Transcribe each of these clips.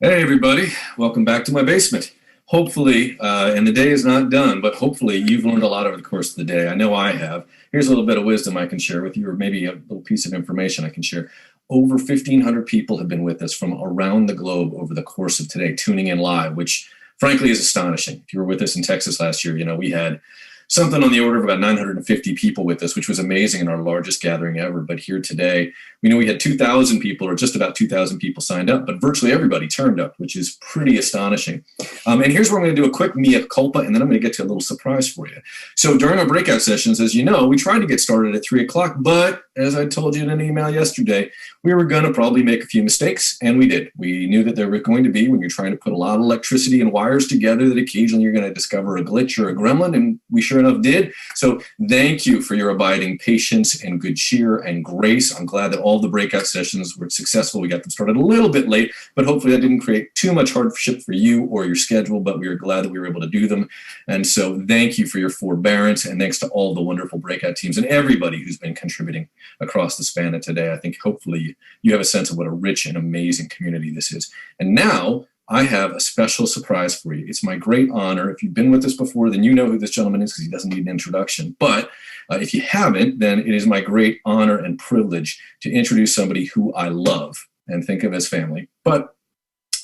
Hey everybody, welcome back to my basement. Hopefully, and the day is not done, but hopefully you've learned a lot over the course of the day. I know I have. Here's a little bit of wisdom I can share with you, or maybe a little piece of information I can share. Over 1,500 people have been with us from around the globe over the course of today, tuning in live, which frankly is astonishing. If you were with us in Texas last year, we had something on the order of about 950 people with us, which was amazing and our largest gathering ever. But here today, we know we had 2,000 people, or just about 2,000 people signed up, but virtually everybody turned up, which is pretty astonishing. And here's where I'm going to do a quick mea culpa, and then I'm going to get to a little surprise for you. So during our breakout sessions, as you know, we tried to get started at 3 o'clock, but as I told you in an email yesterday, we were going to probably make a few mistakes, and we did. We knew that there were going to be, when you're trying to put a lot of electricity and wires together, that occasionally you're going to discover a glitch or a gremlin, and we sure enough did. So thank you for your abiding patience and good cheer and grace. I'm glad that all the breakout sessions were successful. We got them started a little bit late, but hopefully that didn't create too much hardship for you or your schedule, but we are glad that we were able to do them. And so thank you for your forbearance, and thanks to all the wonderful breakout teams and everybody who's been contributing across the span of today. I think hopefully you have a sense of what a rich and amazing community this is. And now I have a special surprise for you. It's my great honor. If you've been with us before, then you know who this gentleman is because he doesn't need an introduction. But if you haven't, then it is my great honor and privilege to introduce somebody who I love and think of as family. But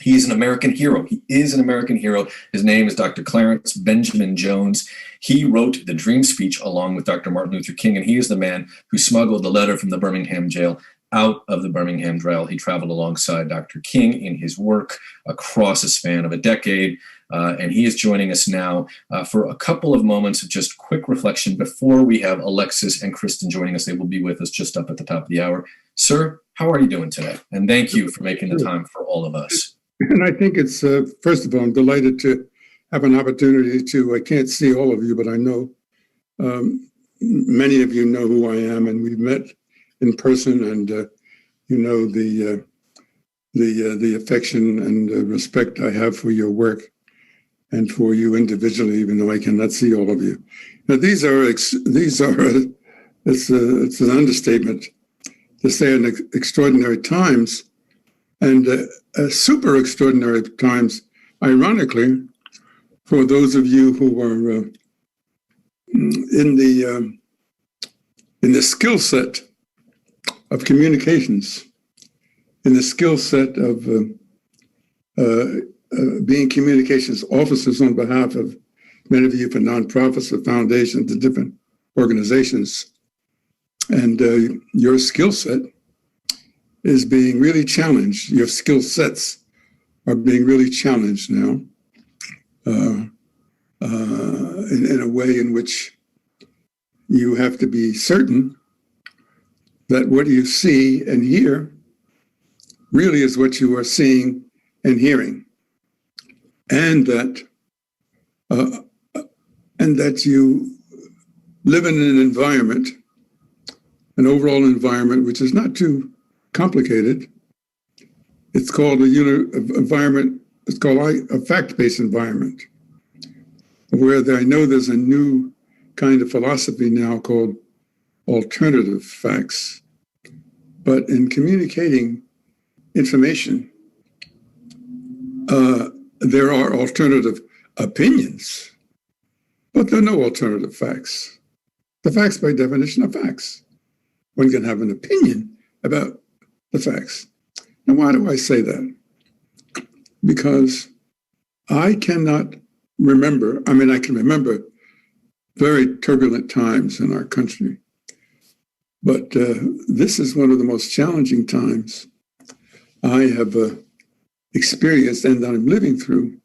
he's an American hero. He is an American hero. His name is Dr. Clarence Benjamin Jones. He wrote the Dream Speech along with Dr. Martin Luther King, and he is the man who smuggled the letter from the Birmingham jail out of the Birmingham jail. He traveled alongside Dr. King in his work across a span of a decade, and he is joining us now for a couple of moments of just quick reflection before we have Alexis and Kristen joining us. They will be with us just up at the top of the hour. Sir, how are you doing today? And thank you for making the time for all of us. And I think it's, first of all, I'm delighted to have an opportunity to, I can't see all of you, but I know many of you know who I am, and we've met in person, and you know the affection and respect I have for your work and for you individually, even though I cannot see all of you. Now, it's an understatement to say in extraordinary times, and super extraordinary times, ironically, for those of you who are in the skill set of communications, in the skill set of being communications officers on behalf of many of you for nonprofits, for foundations, and different organizations. And your skill set is being really challenged. Your skill sets are being really challenged now in a way in which you have to be certain that what you see and hear really is what you are seeing and hearing, and that you live in an environment, an overall environment which is not too complicated. It's called environment. It's called a fact-based environment, where I know there's a new kind of philosophy now called alternative facts. But in communicating information, there are alternative opinions, but there are no alternative facts. The facts, by definition, are facts. One can have an opinion about the facts. Now, why do I say that? Because I cannot remember, I can remember very turbulent times in our country, but this is one of the most challenging times I have experienced and that I'm living through.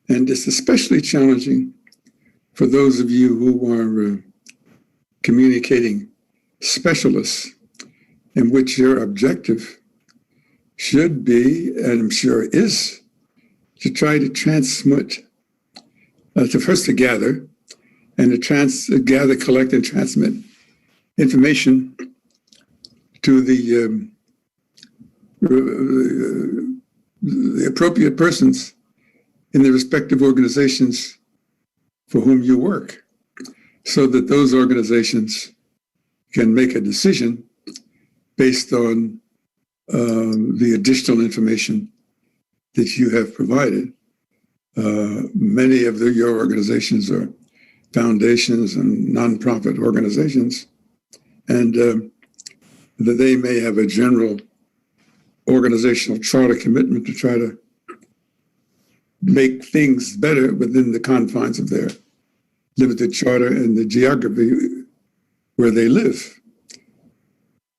And it's especially challenging for those of you who are communicating specialists, in which your objective should be, and I'm sure is, to try to transmit, to gather, and to gather, collect, and transmit information to the appropriate persons in the respective organizations for whom you work, so that those organizations can make a decision based on the additional information that you have provided. Many of your organizations are foundations and nonprofit organizations, and that they may have a general organizational charter commitment to try to make things better within the confines of their limited charter and the geography where they live.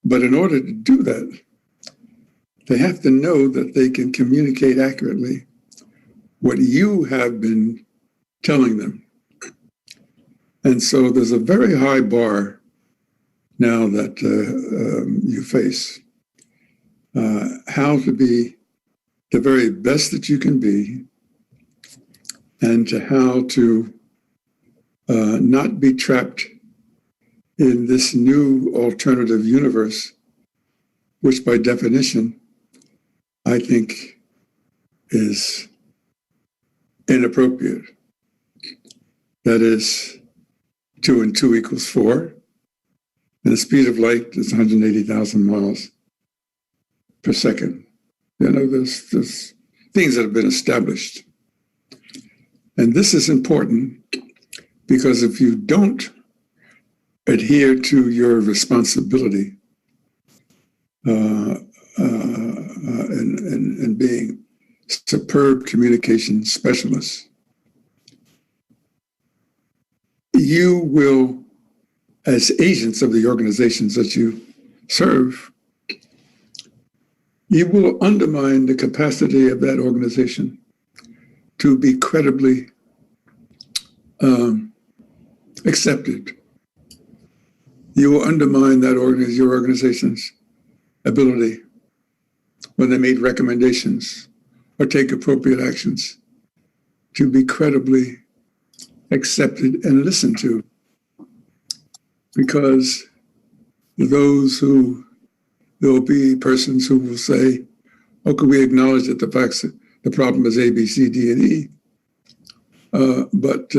But in order to do that, they have to know that they can communicate accurately what you have been telling them. And so there's a very high bar now that you face. How to be the very best that you can be, and to how to not be trapped in this new alternative universe, which by definition, I think is inappropriate. That is, 2 and 2 equals 4, and the speed of light is 180,000 miles per second. You know, there's things that have been established. And this is important because if you don't adhere to your responsibility in being superb communication specialists, you will, as agents of the organizations that you serve, you will undermine the capacity of that organization to be credibly accepted. You will undermine that your organization's ability when they made recommendations or take appropriate actions to be credibly accepted and listened to. Because there will be persons who will say, okay, we acknowledge that the facts, the problem is A, B, C, D, and E. But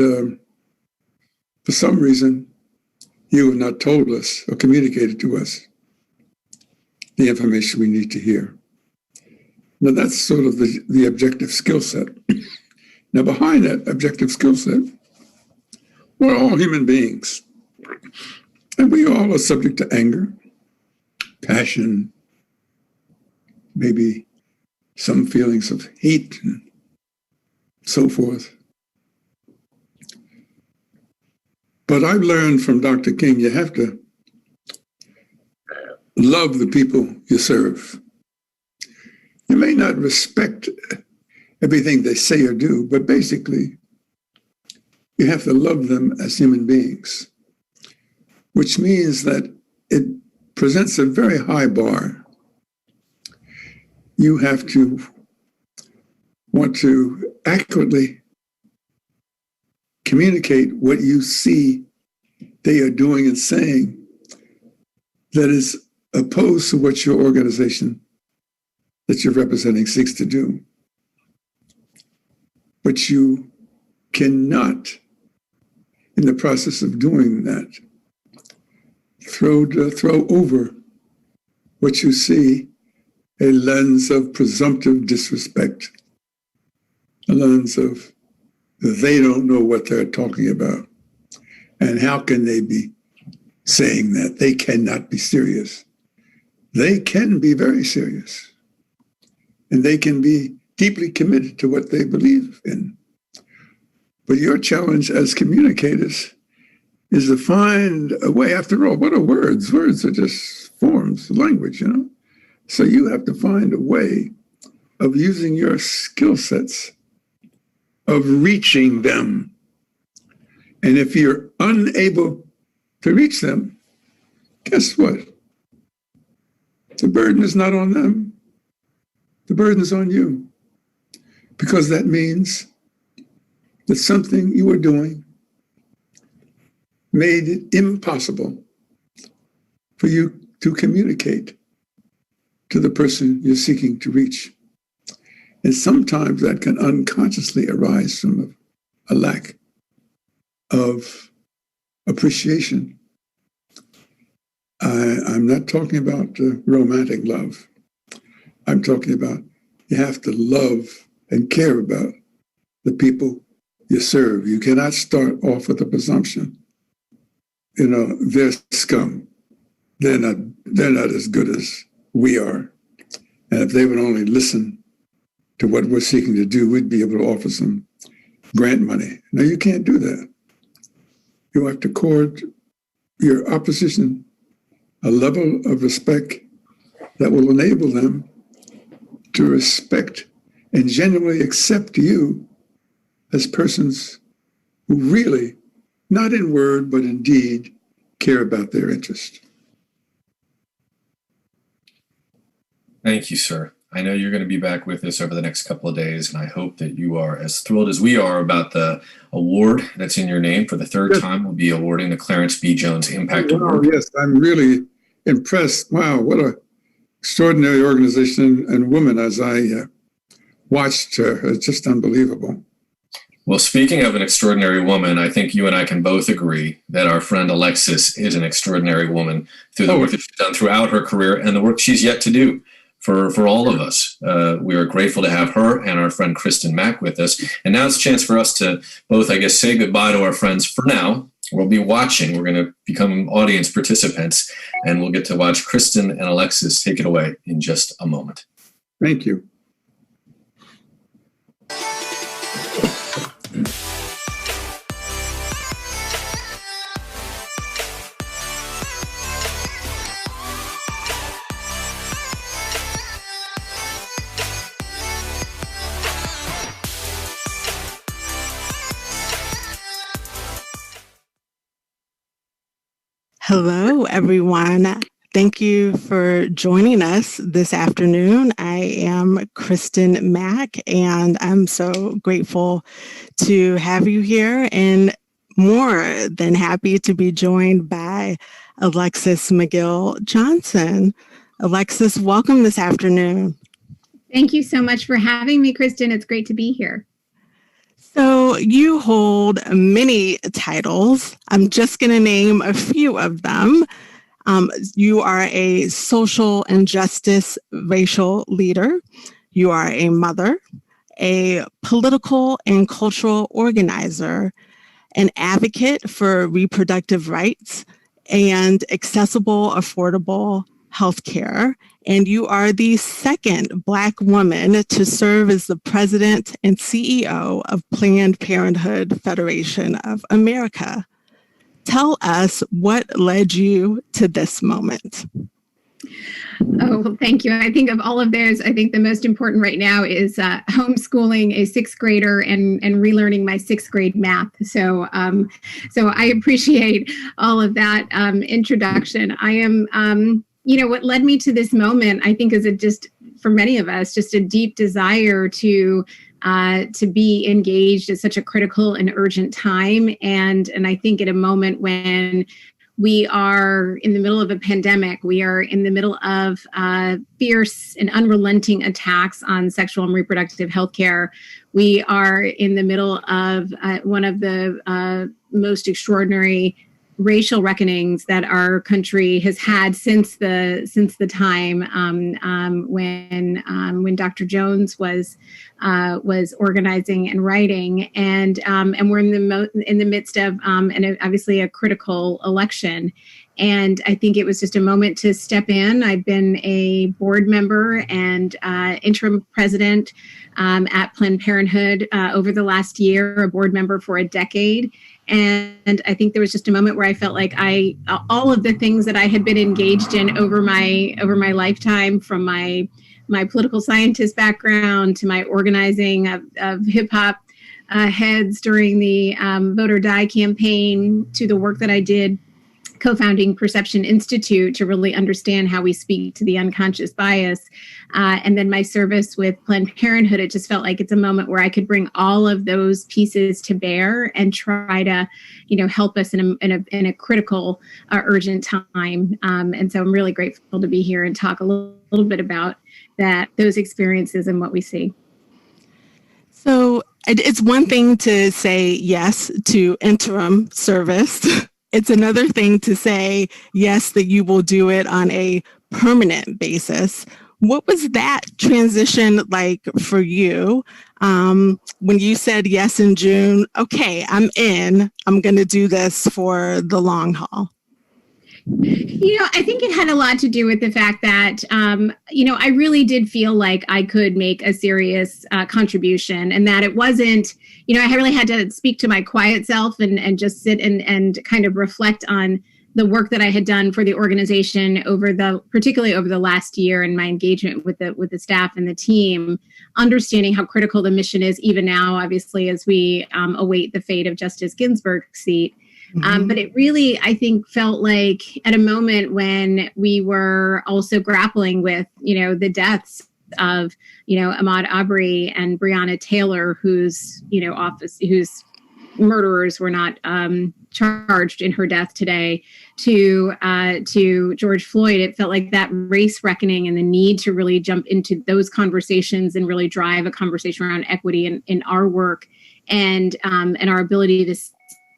for some reason, you have not told us or communicated to us the information we need to hear. Now, that's sort of the objective skill set. Now, behind that objective skill set, we're all human beings. And we all are subject to anger, passion, maybe some feelings of hate, and so forth. But I've learned from Dr. King, you have to love the people you serve. You may not respect everything they say or do, but basically, you have to love them as human beings, which means that it presents a very high bar. You have to want to accurately communicate what you see they are doing and saying that is opposed to what your organization that you're representing seeks to do. But you cannot, in the process of doing that, throw over what you see a lens of presumptive disrespect, a lens of they don't know what they're talking about. And how can they be saying that? They cannot be serious. They can be very serious. And they can be deeply committed to what they believe in. But your challenge as communicators is to find a way. After all, what are words? Words are just forms, language, you know? So you have to find a way of using your skill sets, of reaching them. And if you're unable to reach them, guess what? The burden is not on them. The burden is on you. Because that means that something you are doing made it impossible for you to communicate to the person you're seeking to reach. And sometimes that can unconsciously arise from a lack of appreciation. I'm not talking about romantic love. I'm talking about you have to love and care about the people you serve. You cannot start off with the presumption, they're scum. They're not as good as we are. And if they would only listen to what we're seeking to do, we'd be able to offer some grant money. Now, you can't do that. You have to accord your opposition a level of respect that will enable them to respect and genuinely accept you as persons who really, not in word, but in deed, care about their interest. Thank you, sir. I know you're going to be back with us over the next couple of days, and I hope that you are as thrilled as we are about the award that's in your name. For the third time, we'll be awarding the Clarence B. Jones Impact Award. Yes, I'm really impressed. Wow, what an extraordinary organization and woman as I watched her. It's just unbelievable. Well, speaking of an extraordinary woman, I think you and I can both agree that our friend Alexis is an extraordinary woman through the work that she's done throughout her career and the work she's yet to do for all of us. We are grateful to have her and our friend Kristen Mack with us. And now it's a chance for us to both, I guess, say goodbye to our friends for now. We'll be watching. We're going to become audience participants, and we'll get to watch Kristen and Alexis take it away in just a moment. Thank you. Hello, everyone. Thank you for joining us this afternoon. I am Kristen Mack, and I'm so grateful to have you here and more than happy to be joined by Alexis McGill Johnson. Alexis, welcome this afternoon. Thank you so much for having me, Kristen. It's great to be here. So you hold many titles. I'm just going to name a few of them. You are a social and justice racial leader. You are a mother, a political and cultural organizer, an advocate for reproductive rights and accessible, affordable healthcare. And you are the second Black woman to serve as the president and CEO of Planned Parenthood Federation of America. Tell us what led you to this moment. Oh, well, thank you. I think of all of those, I think the most important right now is homeschooling a sixth grader and relearning my sixth grade math. So I appreciate all of that introduction. I am, what led me to this moment, I think, is for many of us, just a deep desire to be engaged at such a critical and urgent time. And I think at a moment when we are in the middle of a pandemic, we are in the middle of fierce and unrelenting attacks on sexual and reproductive health care. We are in the middle of one of the most extraordinary racial reckonings that our country has had since the time when Dr. Jones was organizing and writing, and we're in the midst of and obviously a critical election. And I think it was just a moment to step in. I've been a board member and interim president at Planned Parenthood over the last year, a board member for a decade. And I think there was just a moment where I felt like all of the things that I had been engaged in over my lifetime, from my political scientist background to my organizing of hip hop heads during the Vote or Die campaign, to the work that I did co-founding Perception Institute to really understand how we speak to the unconscious bias. And then my service with Planned Parenthood, it just felt like it's a moment where I could bring all of those pieces to bear and try to, help us in a critical, urgent time. And so I'm really grateful to be here and talk a little bit about those experiences and what we see. So it's one thing to say yes to interim service. It's another thing to say yes, that you will do it on a permanent basis. What was that transition like for you when you said yes in June? Okay, I'm in. I'm going to do this for the long haul. I think it had a lot to do with the fact that, I really did feel like I could make a serious contribution, and that it wasn't, I really had to speak to my quiet self and just sit and kind of reflect on the work that I had done for the organization particularly over the last year, and my engagement with the staff and the team, understanding how critical the mission is even now, obviously, as we await the fate of Justice Ginsburg's seat. But it really, I think, felt like at a moment when we were also grappling with, the deaths of, Ahmaud Arbery and Breonna Taylor, whose murderers were not charged in her death today, to George Floyd. It felt like that race reckoning and the need to really jump into those conversations and really drive a conversation around equity in our work and our ability to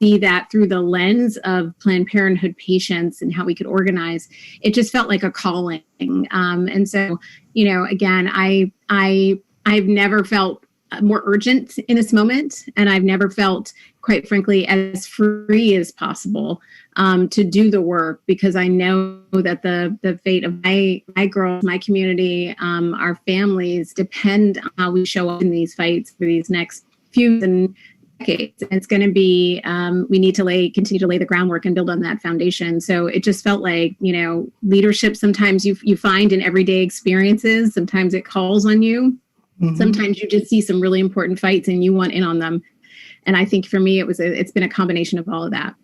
see that through the lens of Planned Parenthood patients and how we could organize. It just felt like a calling. And so, again, I've never felt more urgent in this moment, and I've never felt, quite frankly, as free as possible to do the work, because I know that the fate of my girls, my community, our families depend on how we show up in these fights for these next few decades. And it's going to be, we need to continue to lay the groundwork and build on that foundation. So it just felt like, leadership sometimes you find in everyday experiences. Sometimes it calls on you. Mm-hmm. Sometimes you just see some really important fights and you want in on them. And I think for me, it's been a combination of all of that.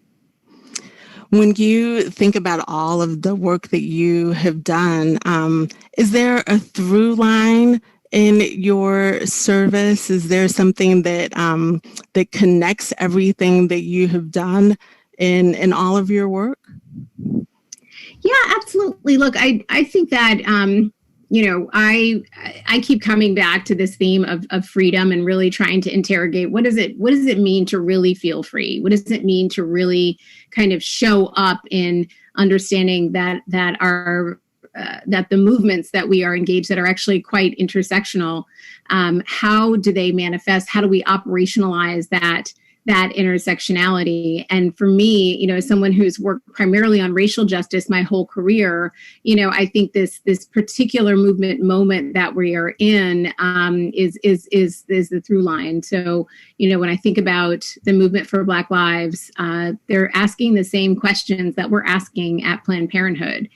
When you think about all of the work that you have done, is there a through line in your service? Is there something that that connects everything that you have done in all of your work? Yeah, absolutely. Look, I think that I keep coming back to this theme of freedom and really trying to interrogate what does it mean to really feel free? What does it mean to really kind of show up in understanding that the movements that we are engaged that are actually quite intersectional, how do they manifest? How do we operationalize that intersectionality? And for me, as someone who's worked primarily on racial justice my whole career, I think this particular movement moment that we are in is the through line. So, when I think about the movement for Black Lives, they're asking the same questions that we're asking at Planned Parenthood.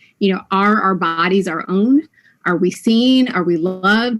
Are our bodies our own? Are we seen? Are we loved?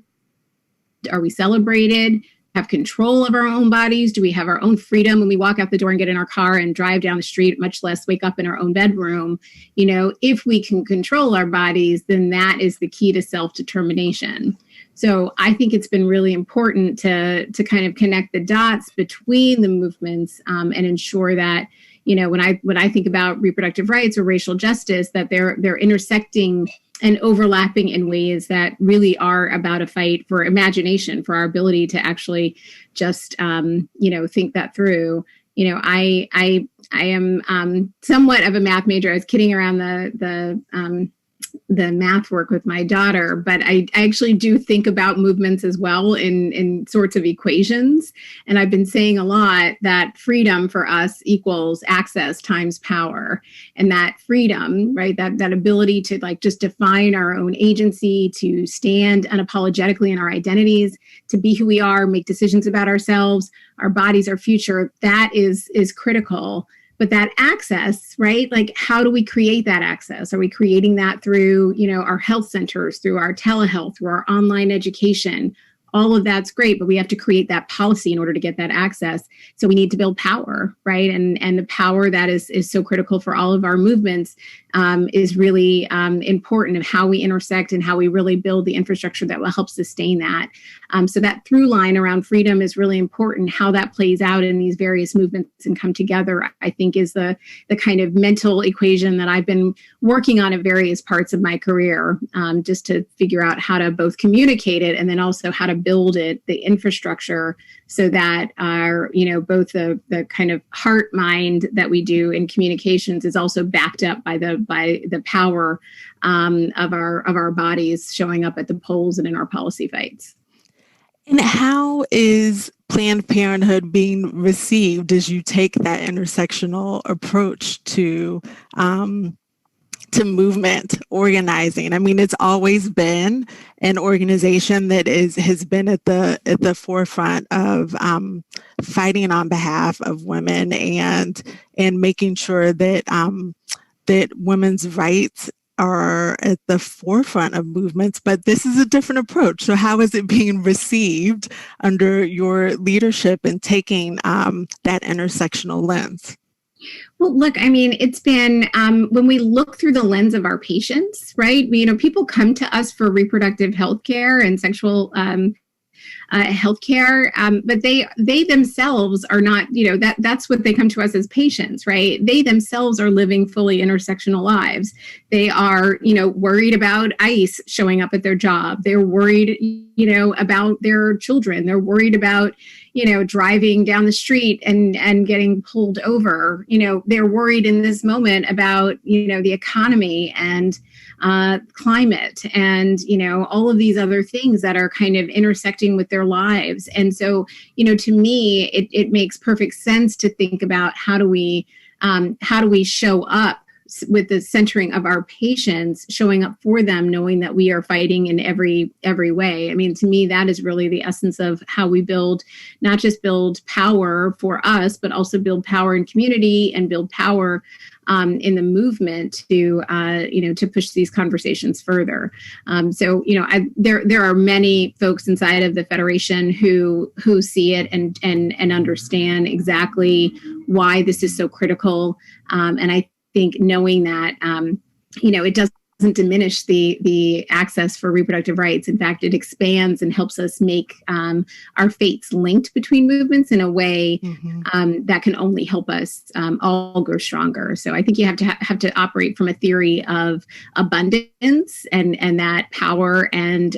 Are we celebrated? Have control of our own bodies? Do we have our own freedom when we walk out the door and get in our car and drive down the street, much less wake up in our own bedroom? If we can control our bodies, then that is the key to self-determination. So I think it's been really important to kind of connect the dots between the movements and ensure that, when I think about reproductive rights or racial justice, that they're intersecting and overlapping in ways that really are about a fight for imagination, for our ability to actually just, think that through. I am somewhat of a math major. I was kidding around the math work with my daughter, but I actually do think about movements as well in sorts of equations. And I've been saying a lot that freedom for us equals access times power. And that freedom, right, that ability to just define our own agency, to stand unapologetically in our identities, to be who we are, make decisions about ourselves, our bodies, our future, that is critical. But that access, right? How do we create that access? Are we creating that through, our health centers, through our telehealth, through our online education? All of that's great, but we have to create that policy in order to get that access. So we need to build power, right? And the power that is so critical for all of our movements is really important of how we intersect and how we really build the infrastructure that will help sustain that. So that through line around freedom is really important. How that plays out in these various movements and come together, I think, is the kind of mental equation that I've been working on at various parts of my career, just to figure out how to both communicate it and then also how to build it, the infrastructure, so that our, both the kind of heart mind that we do in communications is also backed up by the power of our bodies showing up at the polls and in our policy fights. And how is Planned Parenthood being received as you take that intersectional approach to movement organizing? I mean, it's always been an organization that has been at the forefront of fighting on behalf of women and making sure that that women's rights are at the forefront of movements, but this is a different approach. So how is it being received under your leadership and taking that intersectional lens? Well, look, I mean, it's been, when we look through the lens of our patients, right? People come to us for reproductive health care and sexual healthcare, but they themselves are not, that's what they come to us as patients, right? They themselves are living fully intersectional lives. They are, worried about ICE showing up at their job. They're worried, about their children. They're worried about, driving down the street and getting pulled over. They're worried in this moment about, the economy and climate and, all of these other things that are kind of intersecting with their lives. And so, to me, it makes perfect sense to think about how do we show up with the centering of our patients, showing up for them, knowing that we are fighting in every way. I mean, to me, that is really the essence of how we not just build power for us, but also build power in community and build power in the movement to push these conversations further. There are many folks inside of the Federation who see it and understand exactly why this is so critical. And I think knowing that, it doesn't diminish the access for reproductive rights. In fact, it expands and helps us make our fates linked between movements in a way that can only help us all grow stronger. So I think you have to operate from a theory of abundance and that power and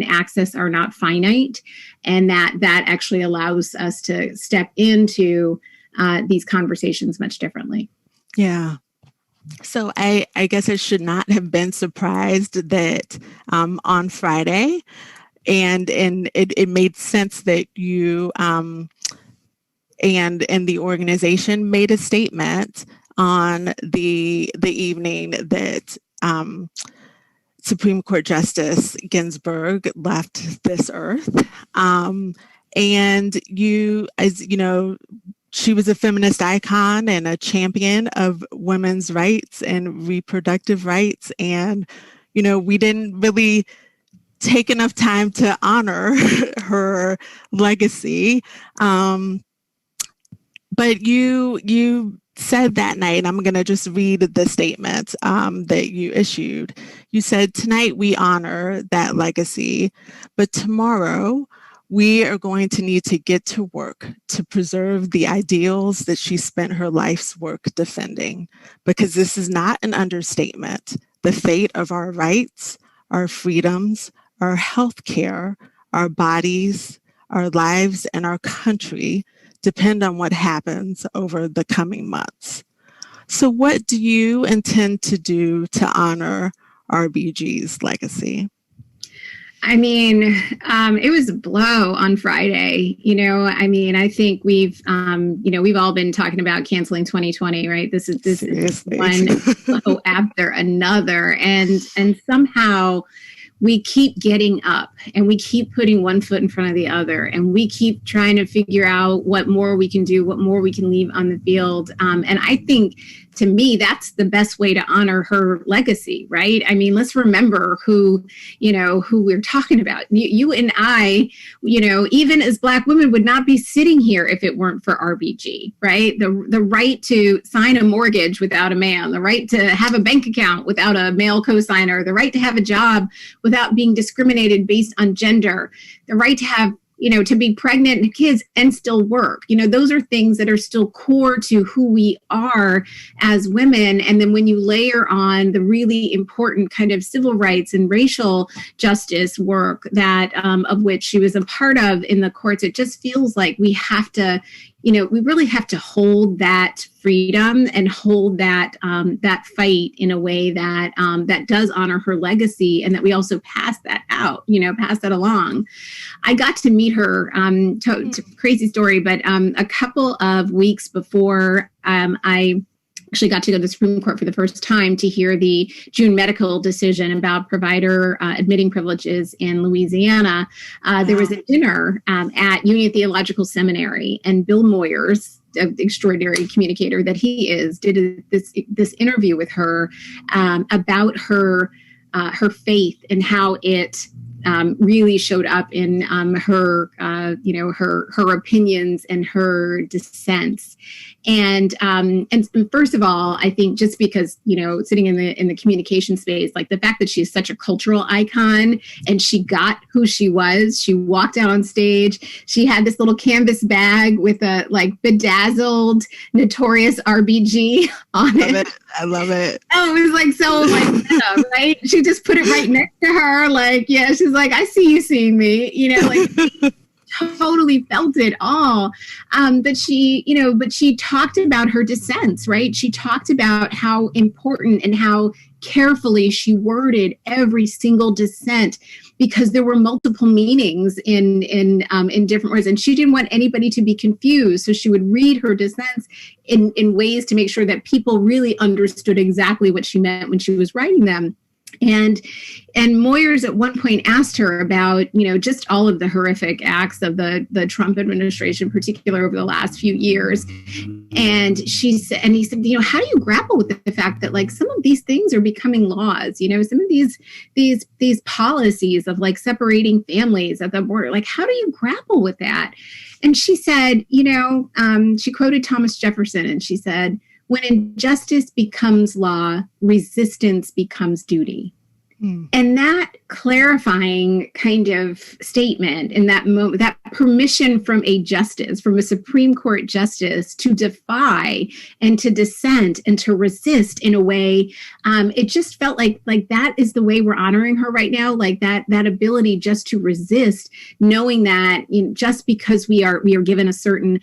access are not finite, and that actually allows us to step into these conversations much differently. Yeah. So I guess I should not have been surprised that on Friday, and it made sense that you and the organization made a statement on the evening that Supreme Court Justice Ginsburg left this earth, and she was a feminist icon and a champion of women's rights and reproductive rights. And, we didn't really take enough time to honor her legacy. But you said that night, and I'm going to just read the statement that you issued. You said, "Tonight we honor that legacy, but tomorrow we are going to need to get to work to preserve the ideals that she spent her life's work defending, because this is not an understatement. The fate of our rights, our freedoms, our health care, our bodies, our lives, and our country depend on what happens over the coming months." So what do you intend to do to honor RBG's legacy? I mean, it was a blow on Friday. I think we've all been talking about canceling 2020, right? This is one blow after another, and somehow we keep getting up and we keep putting one foot in front of the other, and we keep trying to figure out what more we can do, what more we can leave on the field. And I think, to me, that's the best way to honor her legacy, right? I mean, let's remember who we're talking about. You and I, even as Black women, would not be sitting here if it weren't for RBG, right? The right to sign a mortgage without a man, the right to have a bank account without a male cosigner, the right to have a job without being discriminated based on gender, the right to have to be pregnant and kids and still work. Those are things that are still core to who we are as women. And then when you layer on the really important kind of civil rights and racial justice work that of which she was a part of in the courts, it just feels like we have to, we really have to hold that freedom and hold that that fight in a way that that does honor her legacy, and that we also pass that out, pass that along. I got to meet her, crazy story, but a couple of weeks before I actually got to go to the Supreme Court for the first time to hear the June medical decision about provider admitting privileges in Louisiana. There was a dinner at Union Theological Seminary, and Bill Moyers, the extraordinary communicator that he is, did this interview with her about her faith and how it really showed up in her opinions and her dissents. And first of all, I think just because, sitting in the communication space, like the fact that she's such a cultural icon and she got who she was, she walked out on stage, she had this little canvas bag with a bedazzled Notorious RBG on it. I love it. Oh, it was so meta, right? She just put it right next to her. She's like, I see you seeing me, totally felt it all. But she talked about her dissents, right? She talked about how important and how carefully she worded every single dissent, because there were multiple meanings in different words, and she didn't want anybody to be confused. So she would read her dissents in ways to make sure that people really understood exactly what she meant when she was writing them. And Moyers at one point asked her about, just all of the horrific acts of the Trump administration, in particular over the last few years. And he said, how do you grapple with the fact that some of these things are becoming laws? Some of these policies of separating families at the border, how do you grapple with that? And she said, she quoted Thomas Jefferson, and she said, "When injustice becomes law, resistance becomes duty." And that clarifying kind of statement in that moment, that permission from a Supreme Court justice to defy and to dissent and to resist in a way, it just felt like that is the way we're honoring her right now, that ability just to resist, knowing that just because we are given a certain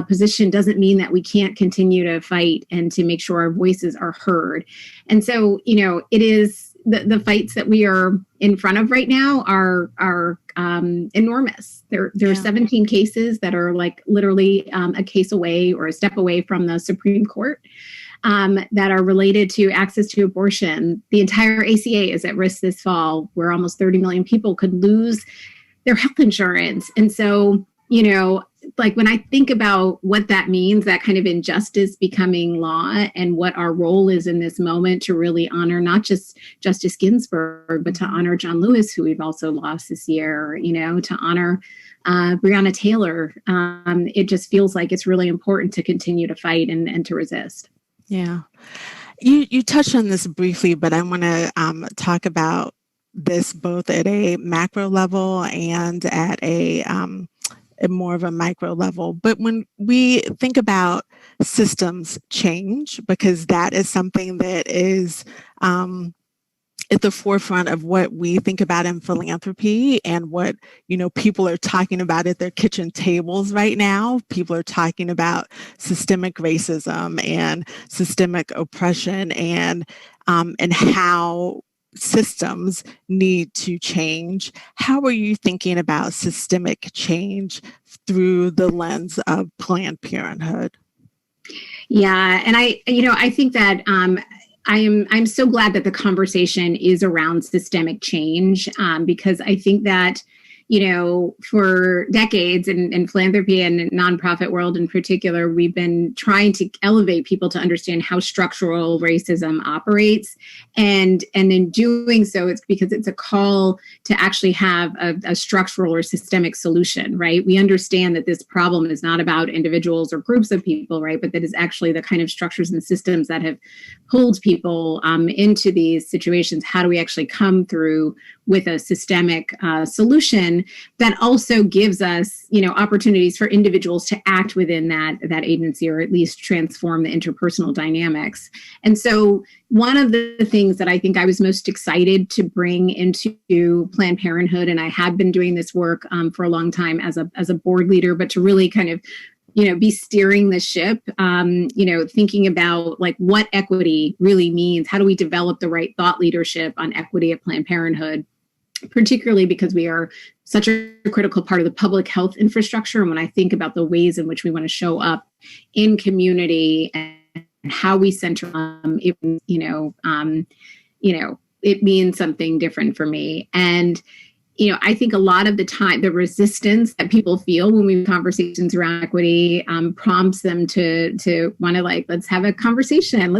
position doesn't mean that we can't continue to fight and to make sure our voices are heard. And so, it is the fights that we are in front of right now are enormous. There are 17 cases that are literally a case away or a step away from the Supreme Court that are related to access to abortion. The entire ACA is at risk this fall, where almost 30 million people could lose their health insurance. And so, when I think about what that means, that kind of injustice becoming law, and what our role is in this moment to really honor not just Justice Ginsburg, but to honor John Lewis, who we've also lost this year, to honor Breonna Taylor, it just feels like it's really important to continue to fight and to resist. Yeah. You touched on this briefly, but I want to talk about this both at a macro level and at a more of a micro level. But when we think about systems change, because that is something that is at the forefront of what we think about in philanthropy, and what, people are talking about at their kitchen tables right now. People are talking about systemic racism and systemic oppression, and how systems need to change. How are you thinking about systemic change through the lens of Planned Parenthood? Yeah, and I think that I'm so glad that the conversation is around systemic change, because I think that for decades in philanthropy and nonprofit world in particular, we've been trying to elevate people to understand how structural racism operates. And in doing so, it's because it's a call to actually have a structural or systemic solution, right? We understand that this problem is not about individuals or groups of people, right? But that is actually the kind of structures and systems that have pulled people into these situations. How do we actually come through with a systemic solution that also gives us, opportunities for individuals to act within that agency, or at least transform the interpersonal dynamics. And so one of the things that I think I was most excited to bring into Planned Parenthood, and I had been doing this work for a long time as a board leader, but to really kind of be steering the ship, thinking about like what equity really means. How do we develop the right thought leadership on equity at Planned Parenthood, particularly because we are such a critical part of the public health infrastructure. And when I think about the ways in which we want to show up in community and how we center, it means something different for me. And I think a lot of the time, the resistance that people feel when we have conversations around equity prompts them to want to let's have a conversation.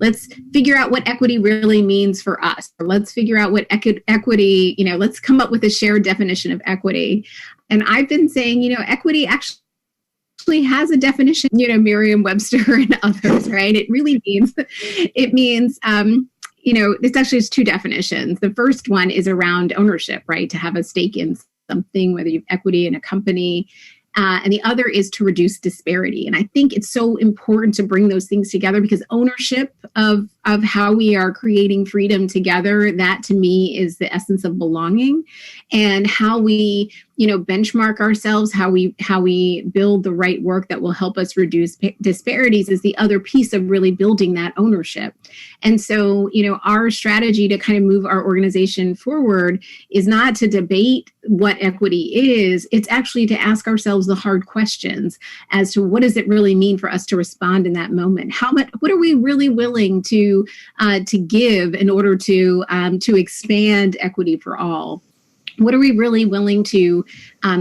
Let's figure out what equity really means for us. Or let's figure out what equity, let's come up with a shared definition of equity. And I've been saying, equity actually has a definition, Merriam-Webster and others, right? It means it's actually two definitions. The first one is around ownership, right? To have a stake in something, whether you have equity in a company. And the other is to reduce disparity. And I think it's so important to bring those things together, because ownership of how we are creating freedom together, that to me is the essence of belonging. And how we, benchmark ourselves, how we build the right work that will help us reduce disparities is the other piece of really building that ownership. And so, our strategy to kind of move our organization forward is not to debate what equity is. It's actually to ask ourselves the hard questions as to what does it really mean for us to respond in that moment? What are we really willing to give in order to expand equity for all? What are we really willing to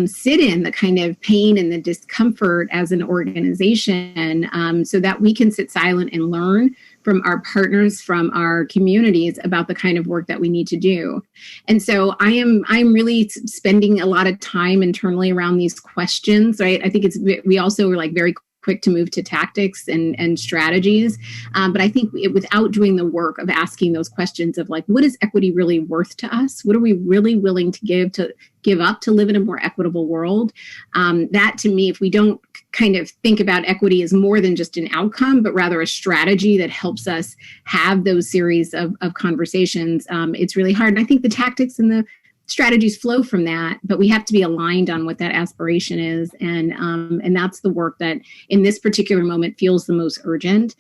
sit in, the kind of pain and the discomfort as an organization, so that we can sit silent and learn from our partners, from our communities about the kind of work that we need to do. And so I'm really spending a lot of time internally around these questions, right? I think we also are very quick to move to tactics and strategies. But I think without doing the work of asking those questions of what is equity really worth to us? What are we really willing to give up to live in a more equitable world? That to me, if we don't kind of think about equity as more than just an outcome, but rather a strategy that helps us have those series of conversations, it's really hard. And I think the tactics and the strategies flow from that, but we have to be aligned on what that aspiration is. And that's the work that in this particular moment feels the most urgent,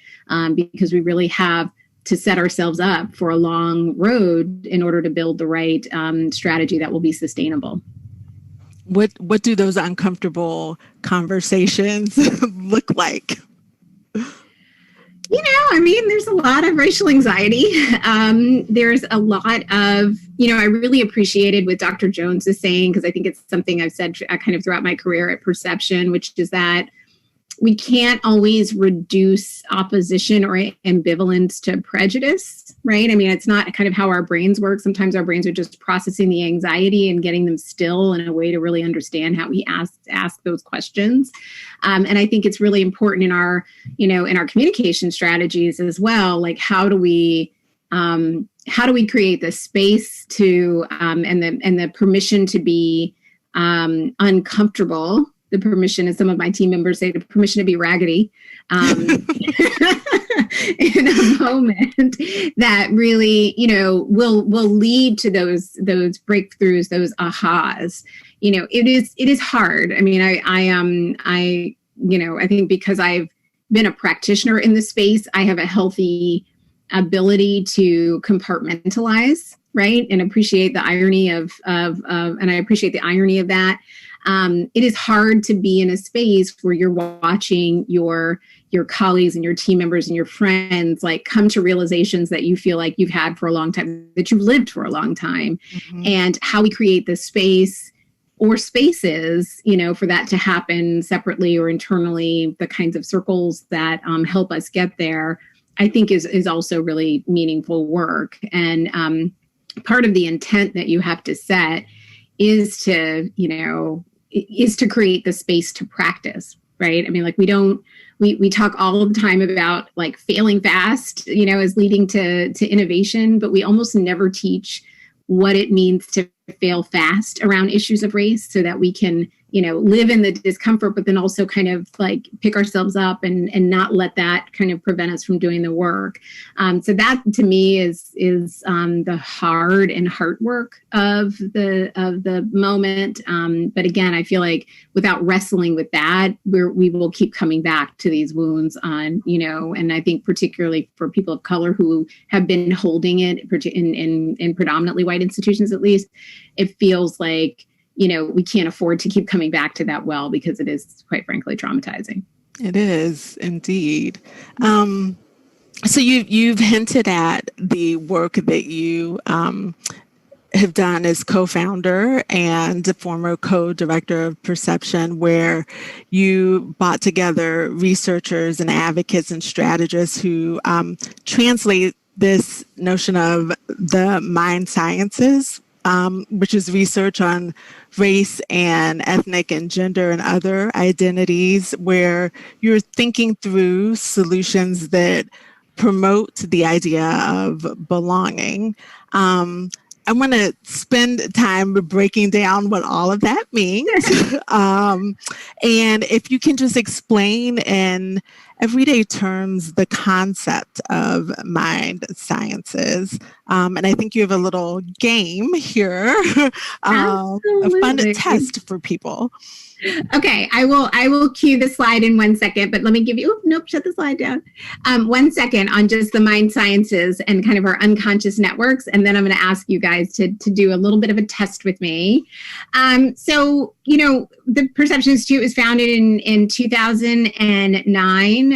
because we really have to set ourselves up for a long road in order to build the right strategy that will be sustainable. What do those uncomfortable conversations look like? There's a lot of racial anxiety. There's a lot of, I really appreciated what Dr. Jones is saying, because I think it's something I've said kind of throughout my career at Perception, which is that we can't always reduce opposition or ambivalence to prejudice, right? It's not kind of how our brains work. Sometimes our brains are just processing the anxiety and getting them still in a way to really understand how we ask those questions. And I think it's really important in our communication strategies as well. How do we create the space to and the permission to be uncomfortable? The permission, as some of my team members say, the permission to be raggedy in a moment that really, will lead to those breakthroughs, those ahas. It is hard. I think because I've been a practitioner in the space, I have a healthy ability to compartmentalize, right, and appreciate the irony and I appreciate the irony of that. It is hard to be in a space where you're watching your colleagues and your team members and your friends come to realizations that you feel like you've had for a long time, that you've lived for a long time, and how we create the space or spaces, for that to happen separately or internally, the kinds of circles that help us get there, I think is also really meaningful work. And part of the intent that you have to set is to create the space to practice, right? We talk all the time about failing fast, as leading to innovation, but we almost never teach what it means to fail fast around issues of race so that we can, live in the discomfort, but then also kind of like pick ourselves up and not let that kind of prevent us from doing the work. So that to me is the hard and hard work of the moment. But again, I feel like without wrestling with that, we will keep coming back to these wounds on, and I think particularly for people of color who have been holding it in predominantly white institutions, at least, it feels like, we can't afford to keep coming back to that well, because it is, quite frankly, traumatizing. It is indeed. So you've hinted at the work that you have done as co-founder and former co-director of Perception, where you brought together researchers and advocates and strategists who translate this notion of the mind sciences, which is research on race and ethnic and gender and other identities, where you're thinking through solutions that promote the idea of belonging. I want to spend time breaking down what all of that means. And if you can just explain in everyday terms the concept of mind sciences. And I think you have a little game here, a fun test for people. Okay, I will cue the slide in 1 second, but let me give you, shut the slide down. 1 second on just the mind sciences and kind of our unconscious networks. And then I'm going to ask you guys to do a little bit of a test with me. So, the Perception Institute was founded in 2009.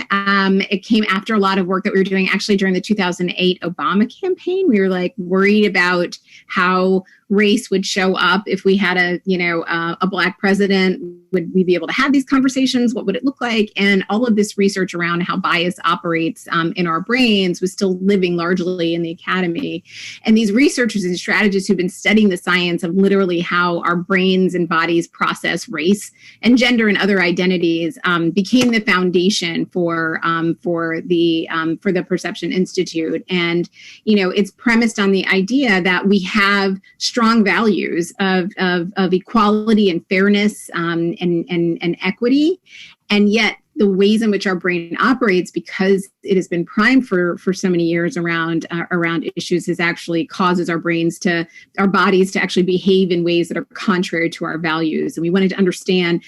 It came after a lot of work that we were doing actually during the 2008 Obama campaign. We were like worried about how race would show up if we had a Black president. Would we be able to have these conversations? What would it look like? And all of this research around how bias operates in our brains was still living largely in the academy. And these researchers and strategists who've been studying the science of literally how our brains and bodies process race and gender and other identities became the foundation for the Perception Institute. And it's premised on the idea that we have strong values of equality and fairness and equity, and yet the ways in which our brain operates, because it has been primed for so many years around issues, has actually causes our bodies to actually behave in ways that are contrary to our values. And we wanted to understand,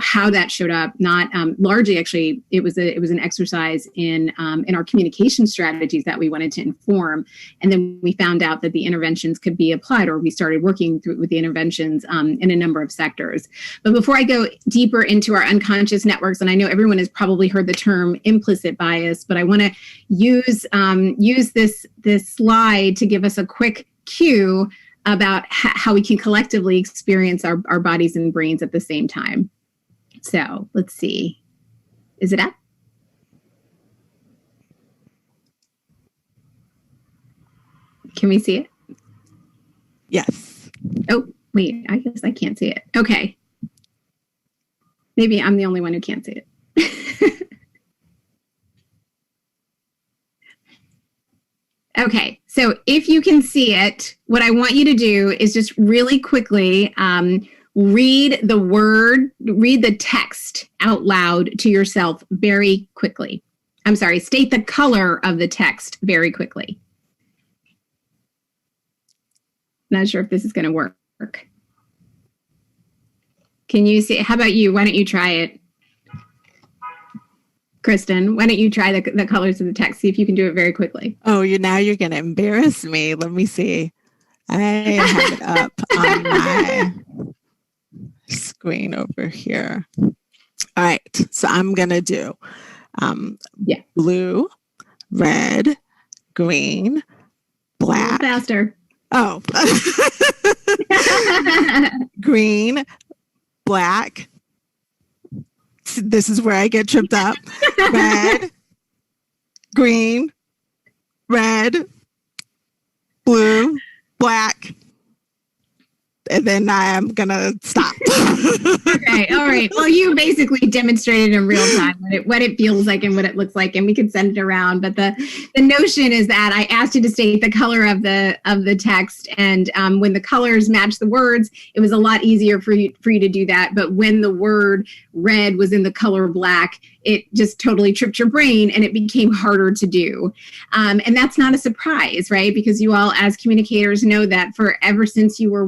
how that showed up. Not largely, actually, it was an exercise in our communication strategies that we wanted to inform. And then we found out that the interventions could be applied, or we started working with the interventions in a number of sectors. But before I go deeper into our unconscious networks, and I know everyone has probably heard the term implicit bias, but I want to use this slide to give us a quick cue about how we can collectively experience our bodies and brains at the same time. So let's see. Is it up? Can we see it? Yes. Oh, wait, I guess I can't see it. Okay. Maybe I'm the only one who can't see it. Okay, so if you can see it, what I want you to do is just really quickly read the text out loud to yourself very quickly. I'm sorry, state the color of the text very quickly. Not sure if this is going to work. Can you see? How about you? Why don't you try it? Kristen, why don't you try the colors of the text? See if you can do it very quickly. Oh, now you're going to embarrass me. Let me see. I have it up on my screen over here. All right. So I'm going to do blue, red, green, black. Faster. Oh. Green, black. This is where I get tripped up. Red, green, red, blue, black, and then I am gonna stop. Okay, all right. Well, you basically demonstrated in real time what it feels like and what it looks like, and we can send it around. But the notion is that I asked you to state the color of the text, and when the colors matched the words, it was a lot easier for you to do that. But when the word red was in the color black, it just totally tripped your brain and it became harder to do. And that's not a surprise, right? Because you all as communicators know that ever since you were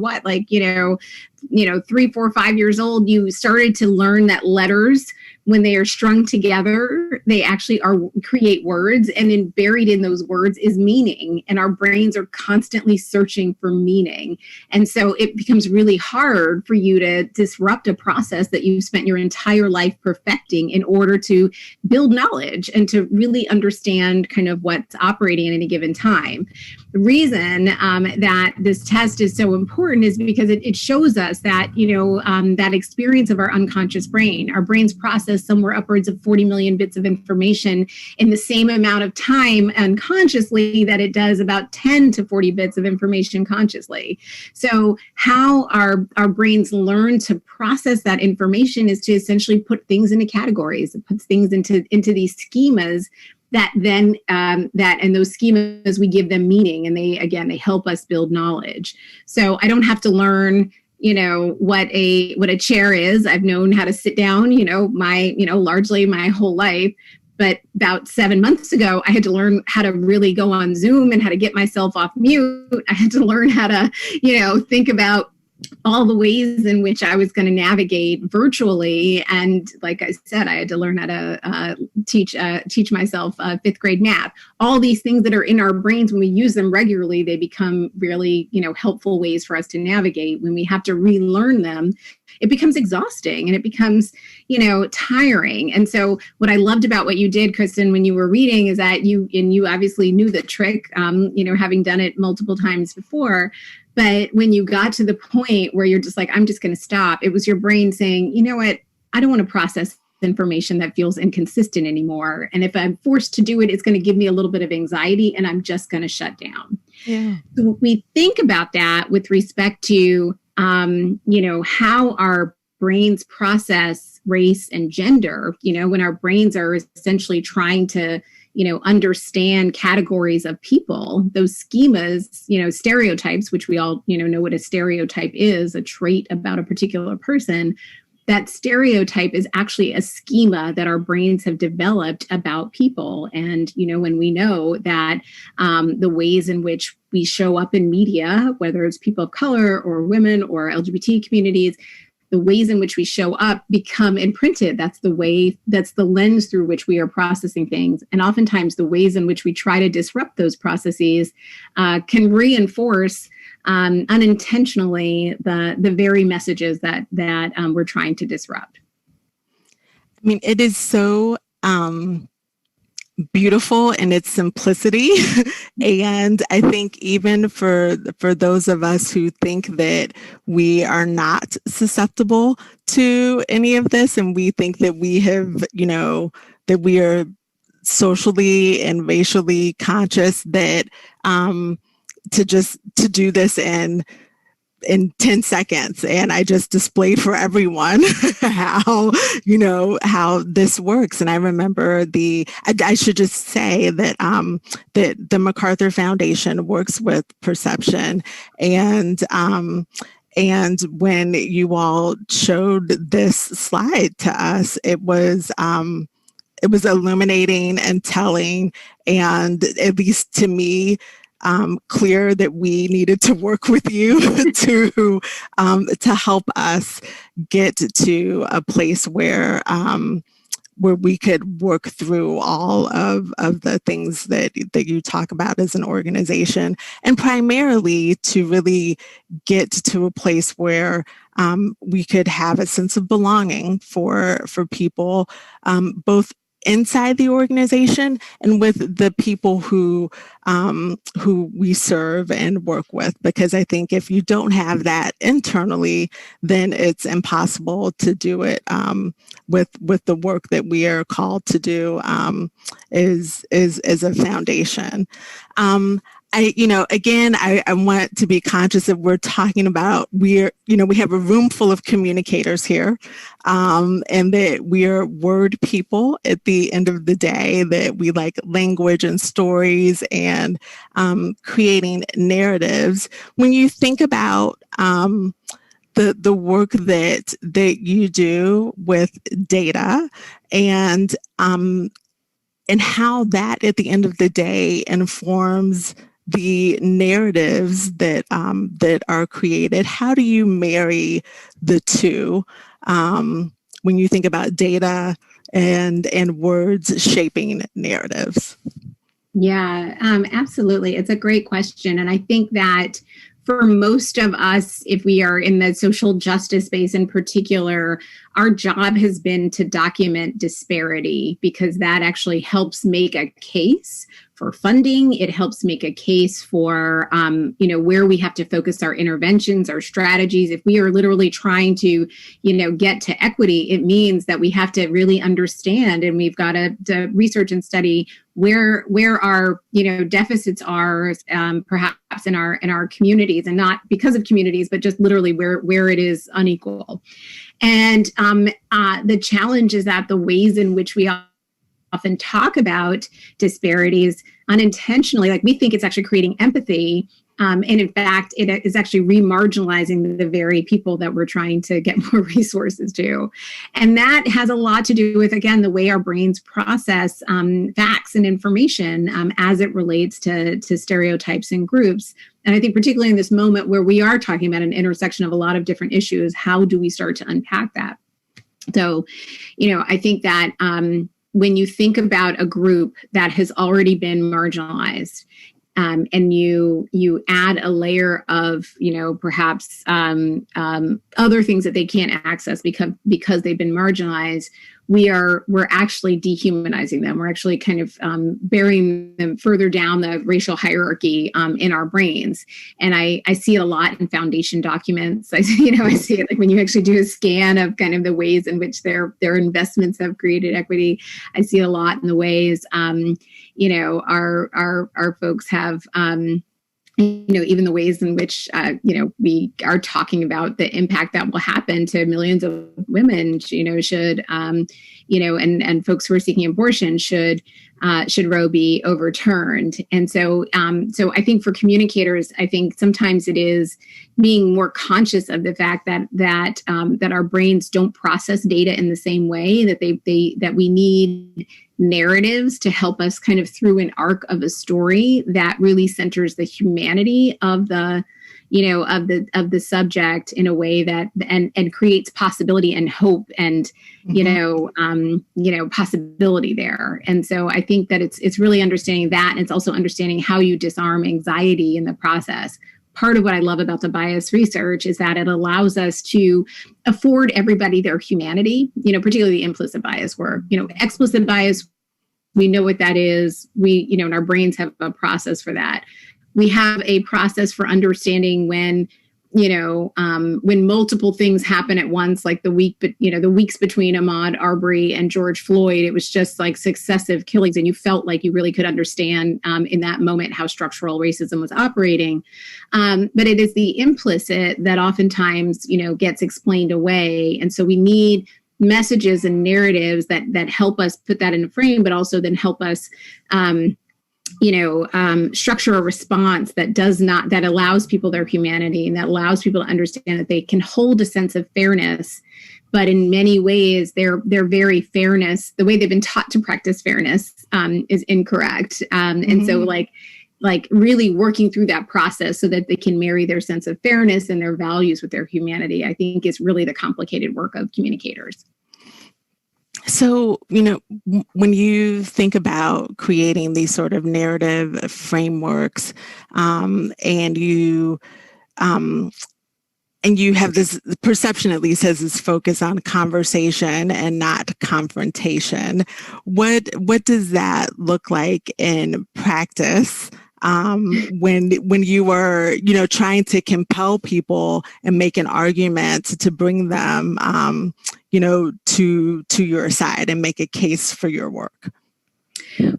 3, 4, 5 years old, you started to learn that letters, when they are strung together, they actually create words, and then buried in those words is meaning. And our brains are constantly searching for meaning. And so it becomes really hard for you to disrupt a process that you've spent your entire life perfecting in order to build knowledge and to really understand kind of what's operating at any given time. The reason that this test is so important is because it shows us that, that experience of our unconscious brain, our brains process somewhere upwards of 40 million bits of information in the same amount of time unconsciously that it does about 10 to 40 bits of information consciously. So how our brains learn to process that information is to essentially put things into categories. It puts things into these schemas that then and those schemas, we give them meaning, and they help us build knowledge. So I don't have to learn what a chair is. I've known how to sit down, largely my whole life. But about 7 months ago, I had to learn how to really go on Zoom and how to get myself off mute. I had to learn how to, think about all the ways in which I was going to navigate virtually. And like I said, I had to learn how to teach myself fifth grade math. All these things that are in our brains, when we use them regularly, they become really, helpful ways for us to navigate. When we have to relearn them, it becomes exhausting and it becomes, tiring. And so what I loved about what you did, Kristen, when you were reading is that you obviously knew the trick, having done it multiple times before. But when you got to the point where you're just like, I'm just going to stop, it was your brain saying, you know what, I don't want to process information that feels inconsistent anymore. And if I'm forced to do it, it's going to give me a little bit of anxiety and I'm just going to shut down. Yeah. So we think about that with respect to, how our brains process race and gender, when our brains are essentially trying to understand categories of people, those schemas, stereotypes, which we all, know what a stereotype is, a trait about a particular person. That stereotype is actually a schema that our brains have developed about people. And, when we know that the ways in which we show up in media, whether it's people of color or women or LGBT communities, the ways in which we show up become imprinted. That's the lens through which we are processing things. And oftentimes the ways in which we try to disrupt those processes can reinforce unintentionally the very messages that we're trying to disrupt. I mean, it is so beautiful in its simplicity. And I think even for those of us who think that we are not susceptible to any of this, and we think that we have, that we are socially and racially conscious, that to do this in 10 seconds. And I just displayed for everyone how this works. And I remember I should just say that, that the MacArthur Foundation works with perception. And when you all showed this slide to us, it was illuminating and telling, and at least to me, clear that we needed to work with you to help us get to a place where we could work through all of the things that you talk about as an organization, and primarily to really get to a place where we could have a sense of belonging for people, both inside the organization and with the people who we serve and work with. Because I think if you don't have that internally, then it's impossible to do it with the work that we are called to do is a foundation. I want to be conscious that we're talking about, we have a room full of communicators here, and that we're word people at the end of the day, that we like language and stories and creating narratives. When you think about the work that you do with data and how that at the end of the day informs the narratives that are created, how do you marry the two when you think about data and words shaping narratives? Yeah, absolutely. It's a great question. And I think that for most of us, if we are in the social justice space in particular, our job has been to document disparity, because that actually helps make a case for funding. It helps make a case for, where we have to focus our interventions, our strategies. If we are literally trying to, get to equity, it means that we have to really understand, and we've got to research and study where our deficits are, perhaps in our communities, and not because of communities, but just literally where it is unequal. And the challenge is that the ways in which we often talk about disparities unintentionally, like we think it's actually creating empathy. And in fact, it is actually remarginalizing the very people that we're trying to get more resources to. And that has a lot to do with, again, the way our brains process facts and information as it relates to stereotypes and groups. And I think particularly in this moment where we are talking about an intersection of a lot of different issues, how do we start to unpack that? So, I think that when you think about a group that has already been marginalized, and you add a layer of, perhaps other things that they can't access because they've been marginalized, we're actually dehumanizing them. We're actually kind of burying them further down the racial hierarchy in our brains. And I see it a lot in foundation documents. I see it like when you actually do a scan of kind of the ways in which their investments have created equity. I see it a lot in the ways our folks have. Even the ways in which, we are talking about the impact that will happen to millions of women, should, and folks who are seeking abortion should Roe be overturned. And so I think for communicators, I think sometimes it is being more conscious of the fact that our brains don't process data in the same way, that we need narratives to help us kind of through an arc of a story that really centers the humanity of the subject in a way that and creates possibility and hope and possibility there. And so I think that it's really understanding that, and it's also understanding how you disarm anxiety in the process. Part of what I love about the bias research is that it allows us to afford everybody their humanity, particularly the implicit bias work. Explicit bias, we know what that is. We, and our brains have a process for that. We have a process for understanding when multiple things happen at once, like the weeks between Ahmaud Arbery and George Floyd, it was just like successive killings. And you felt like you really could understand in that moment how structural racism was operating. But it is the implicit that oftentimes, gets explained away. And so we need messages and narratives that help us put that in a frame, but also then help us structure a response that allows people their humanity, and that allows people to understand that they can hold a sense of fairness. But in many ways, their very fairness, the way they've been taught to practice fairness, is incorrect. And so like really working through that process so that they can marry their sense of fairness and their values with their humanity, I think is really the complicated work of communicators. So, when you think about creating these sort of narrative frameworks, and you have this perception, at least, has this focus on conversation and not confrontation, what does that look like in practice? When you are, trying to compel people and make an argument to bring them, to your side and make a case for your work?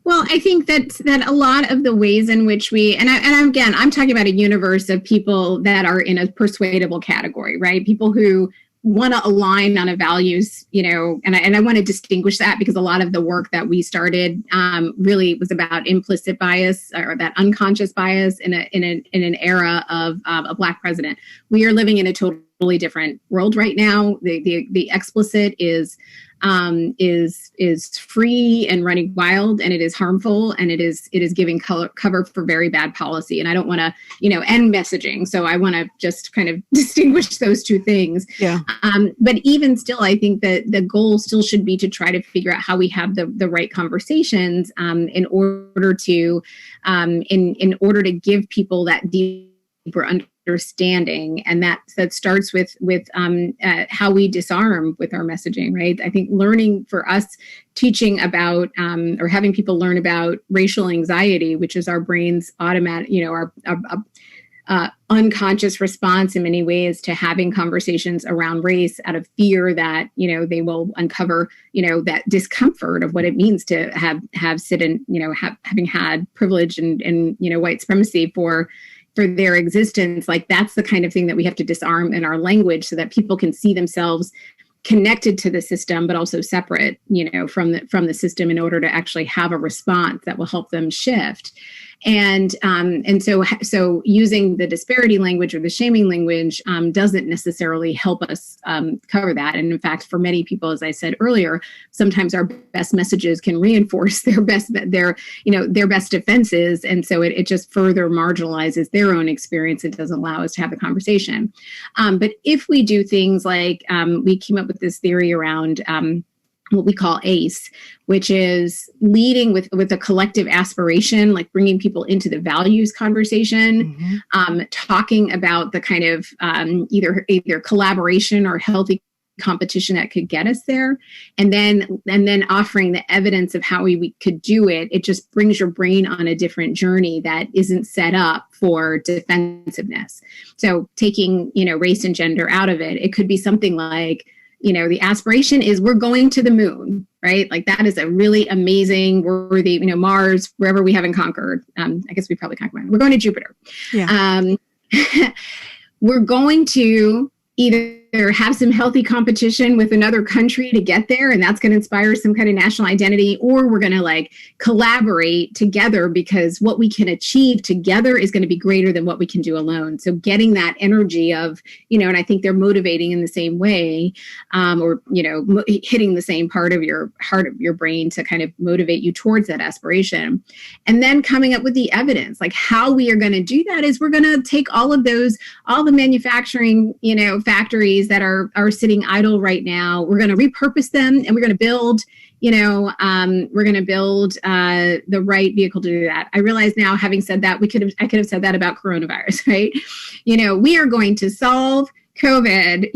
Well, I think that a lot of the ways in which again, I'm talking about a universe of people that are in a persuadable category, right? People who want to align on a values, and I want to distinguish that, because a lot of the work that we started really was about implicit bias, or that unconscious bias in an era of a Black president. We are living in a totally different world right now. The explicit is free and running wild, and it is harmful, and it is giving cover for very bad policy. And I don't want to, end messaging. So I want to just kind of distinguish those two things. Yeah. But even still, I think that the goal still should be to try to figure out how we have the right conversations in order to give people that deeper understanding, and that starts with how we disarm with our messaging, right? I think learning for us, teaching about or having people learn about racial anxiety, which is our brain's automatic, our unconscious response in many ways to having conversations around race out of fear that they will uncover that discomfort of what it means to have sit in having had privilege and white supremacy for their existence. Like, that's the kind of thing that we have to disarm in our language, so that people can see themselves connected to the system, but also separate, from the system, in order to actually have a response that will help them shift. And so using the disparity language or the shaming language doesn't necessarily help us cover that. And in fact, for many people, as I said earlier, sometimes our best messages can reinforce their best defenses, and so it just further marginalizes their own experience. It doesn't allow us to have the conversation. But if we do things like we came up with this theory around what we call ACE, which is leading with a collective aspiration, like bringing people into the values conversation, talking about the kind of either collaboration or healthy competition that could get us there, and then offering the evidence of how we could do it. It just brings your brain on a different journey that isn't set up for defensiveness. So taking race and gender out of it, it could be something like, the aspiration is we're going to the moon, right? Like, that is a really amazing, worthy, Mars, wherever we haven't conquered. I guess we probably conquered Mars. We're going to Jupiter. Yeah. We're going to either have some healthy competition with another country to get there, and that's going to inspire some kind of national identity, or we're going to collaborate together, because what we can achieve together is going to be greater than what we can do alone. So getting that energy of, and I think they're motivating in the same way, or, hitting the same part of your brain to kind of motivate you towards that aspiration. And then coming up with the evidence, like how we are going to do that is we're going to take all the manufacturing, factories that are sitting idle right now. We're going to repurpose them, and we're going to build, the right vehicle to do that. I realize now, having said that, I could have said that about coronavirus, right? We are going to solve COVID,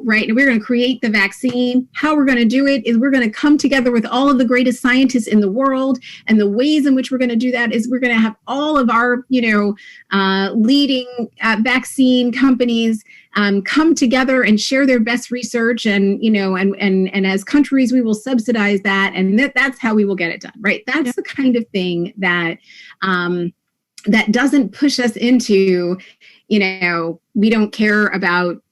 right? And we're going to create the vaccine. How we're going to do it is we're going to come together with all of the greatest scientists in the world. And the ways in which we're going to do that is we're going to have all of our, leading vaccine companies come together and share their best research. And, and as countries, we will subsidize that. And that's how we will get it done, right? That's the kind of thing that, that doesn't push us into, we don't care about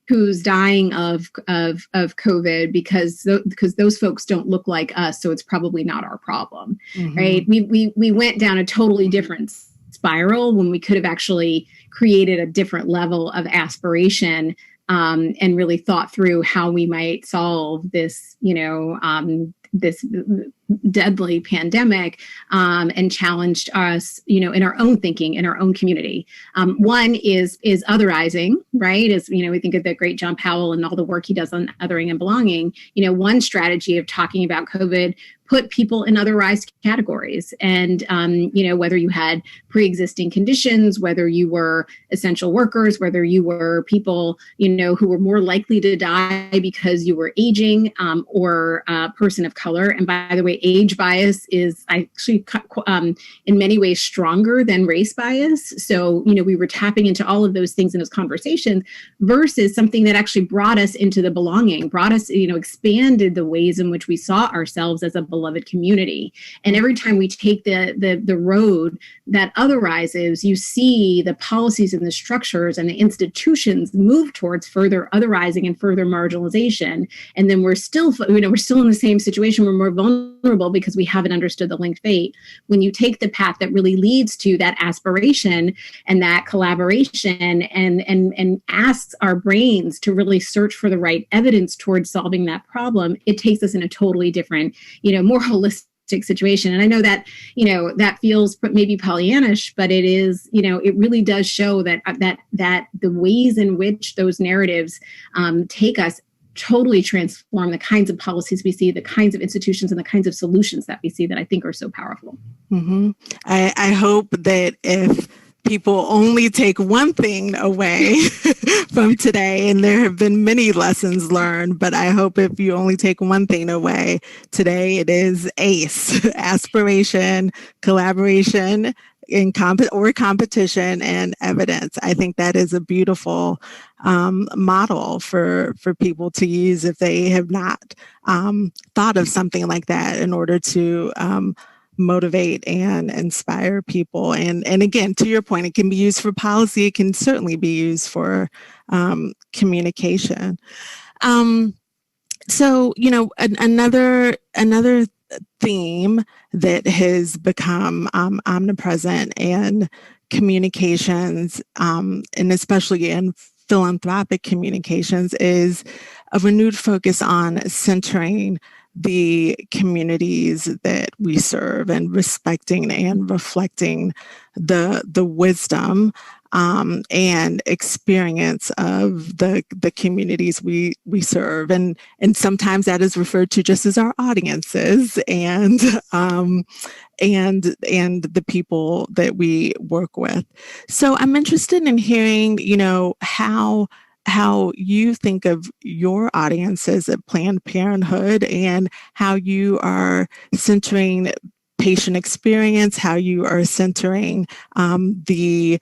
who's dying of COVID because those folks don't look like us, so it's probably not our problem, right? We went down a totally different spiral when we could have actually created a different level of aspiration and really thought through how we might solve this, this deadly pandemic, and challenged us, in our own thinking, in our own community. One is otherizing, right? As we think of the great John Powell and all the work he does on othering and belonging. One strategy of talking about COVID put people in otherized categories, and whether you had pre-existing conditions, whether you were essential workers, whether you were people who were more likely to die because you were aging, or a person of color. And by the way, age bias is actually in many ways stronger than race bias. So, we were tapping into all of those things in those conversations versus something that actually brought us into the belonging, brought us, expanded the ways in which we saw ourselves as a beloved community. And every time we take the road that otherizes, you see the policies and the structures and the institutions move towards further otherizing and further marginalization. And then we're still in the same situation. We're more vulnerable because we haven't understood the linked fate. When you take the path that really leads to that aspiration and that collaboration and asks our brains to really search for the right evidence towards solving that problem, it takes us in a totally different, more holistic situation. And I know that, that feels maybe Pollyannish, but it is, it really does show that the ways in which those narratives take us totally transform the kinds of policies we see, the kinds of institutions and the kinds of solutions that we see that I think are so powerful. Mm-hmm. I hope that if people only take one thing away from today, and there have been many lessons learned, but I hope if you only take one thing away today, it is ACE, aspiration, collaboration, competition, and evidence. I think that is a beautiful model for people to use if they have not thought of something like that in order to motivate and inspire people. And again, to your point, it can be used for policy. It can certainly be used for communication. So, another theme that has become omnipresent in communications, and especially in philanthropic communications, is a renewed focus on centering the communities that we serve and respecting and reflecting the wisdom and experience of the communities we serve, and sometimes that is referred to just as our audiences and the people that we work with. So I'm interested in hearing, how you think of your audiences at Planned Parenthood and how you are centering patient experience, how you are centering the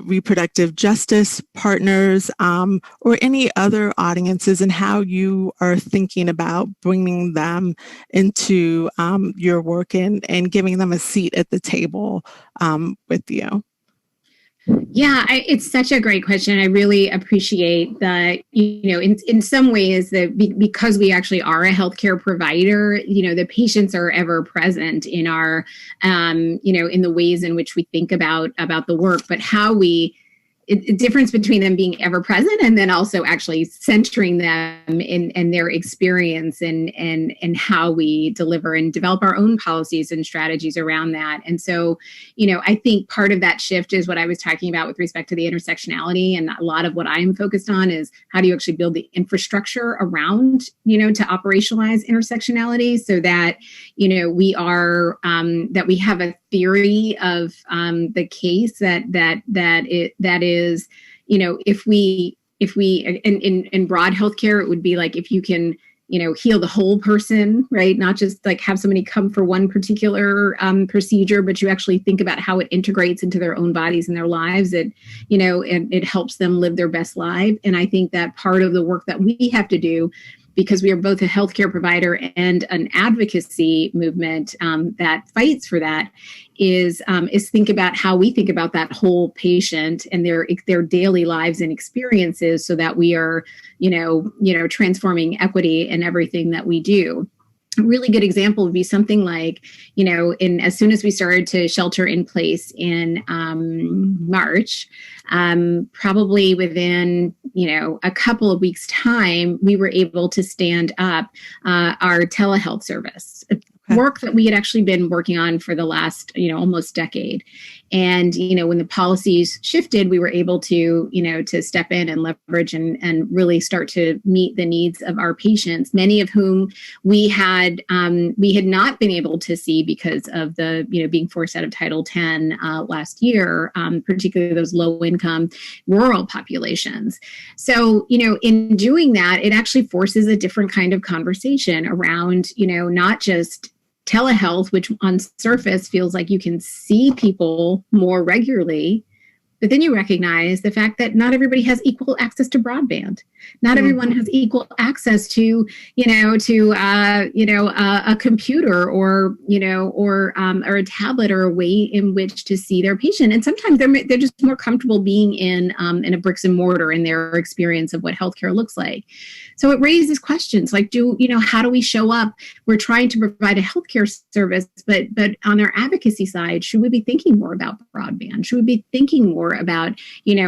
reproductive justice partners or any other audiences, and how you are thinking about bringing them into your work and giving them a seat at the table with you. Yeah, it's such a great question. I really appreciate that, in some ways that because we actually are a healthcare provider, the patients are ever present in our, in the ways in which we think about the work, but how we, difference between them being ever present and then also actually centering them in their experience and how we deliver and develop our own policies and strategies around that. And so, I think part of that shift is what I was talking about with respect to the intersectionality. And a lot of what I'm focused on is how do you actually build the infrastructure around, to operationalize intersectionality so that, we are, that we have a theory of the case that is, if we in broad healthcare, it would be like if you can, heal the whole person, right? Not just like have somebody come for one particular procedure, but you actually think about how it integrates into their own bodies and their lives. And it helps them live their best life. And I think that part of the work that we have to do, because we are both a healthcare provider and an advocacy movement that fights for that, is think about how we think about that whole patient and their daily lives and experiences, so that we are, transforming equity in everything that we do. A really good example would be something like, as soon as we started to shelter in place in March, probably within, a couple of weeks' time, we were able to stand up our telehealth service. Work that we had actually been working on for the last, almost decade. And, when the policies shifted, we were able to, to step in and leverage and really start to meet the needs of our patients, many of whom we had not been able to see because of the, being forced out of Title X last year, particularly those low income rural populations. So, in doing that, it actually forces a different kind of conversation around, not just telehealth, which on surface feels like you can see people more regularly. But then you recognize the fact that not everybody has equal access to broadband. Not everyone has equal access to, a computer or a tablet or a way in which to see their patient. And sometimes they're just more comfortable being in a bricks and mortar in their experience of what healthcare looks like. So it raises questions like, how do we show up? We're trying to provide a healthcare service, but on our advocacy side, should we be thinking more about broadband? Should we be thinking more about,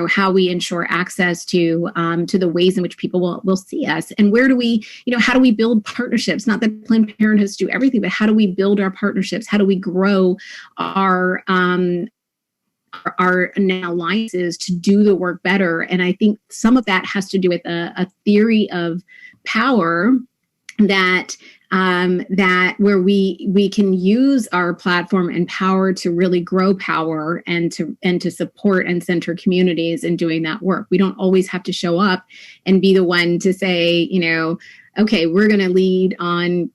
how we ensure access to the ways in which people will see us? And where do we, how do we build partnerships? Not that Planned Parenthood has to do everything, but how do we build our partnerships? How do we grow our alliances to do the work better? And I think some of that has to do with a theory of power that where we can use our platform and power to really grow power and to support and center communities in doing that work. We don't always have to show up and be the one to say, okay, we're going to lead on,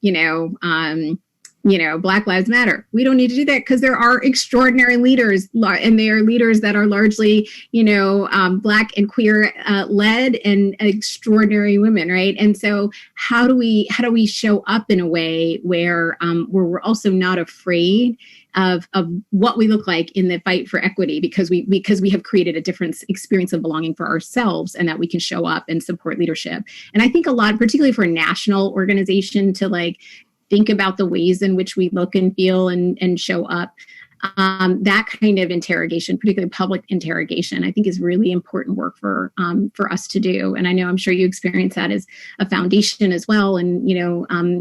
Black Lives Matter. We don't need to do that because there are extraordinary leaders, and they are leaders that are largely, Black and queer led and extraordinary women, right? And so, how do we show up in a way where we're also not afraid of what we look like in the fight for equity because we have created a different experience of belonging for ourselves, and that we can show up and support leadership. And I think a lot, particularly for a national organization, to think about the ways in which we look and feel and show up. That kind of interrogation, particularly public interrogation, I think is really important work for us to do. And I know I'm sure you experience that as a foundation as well. And,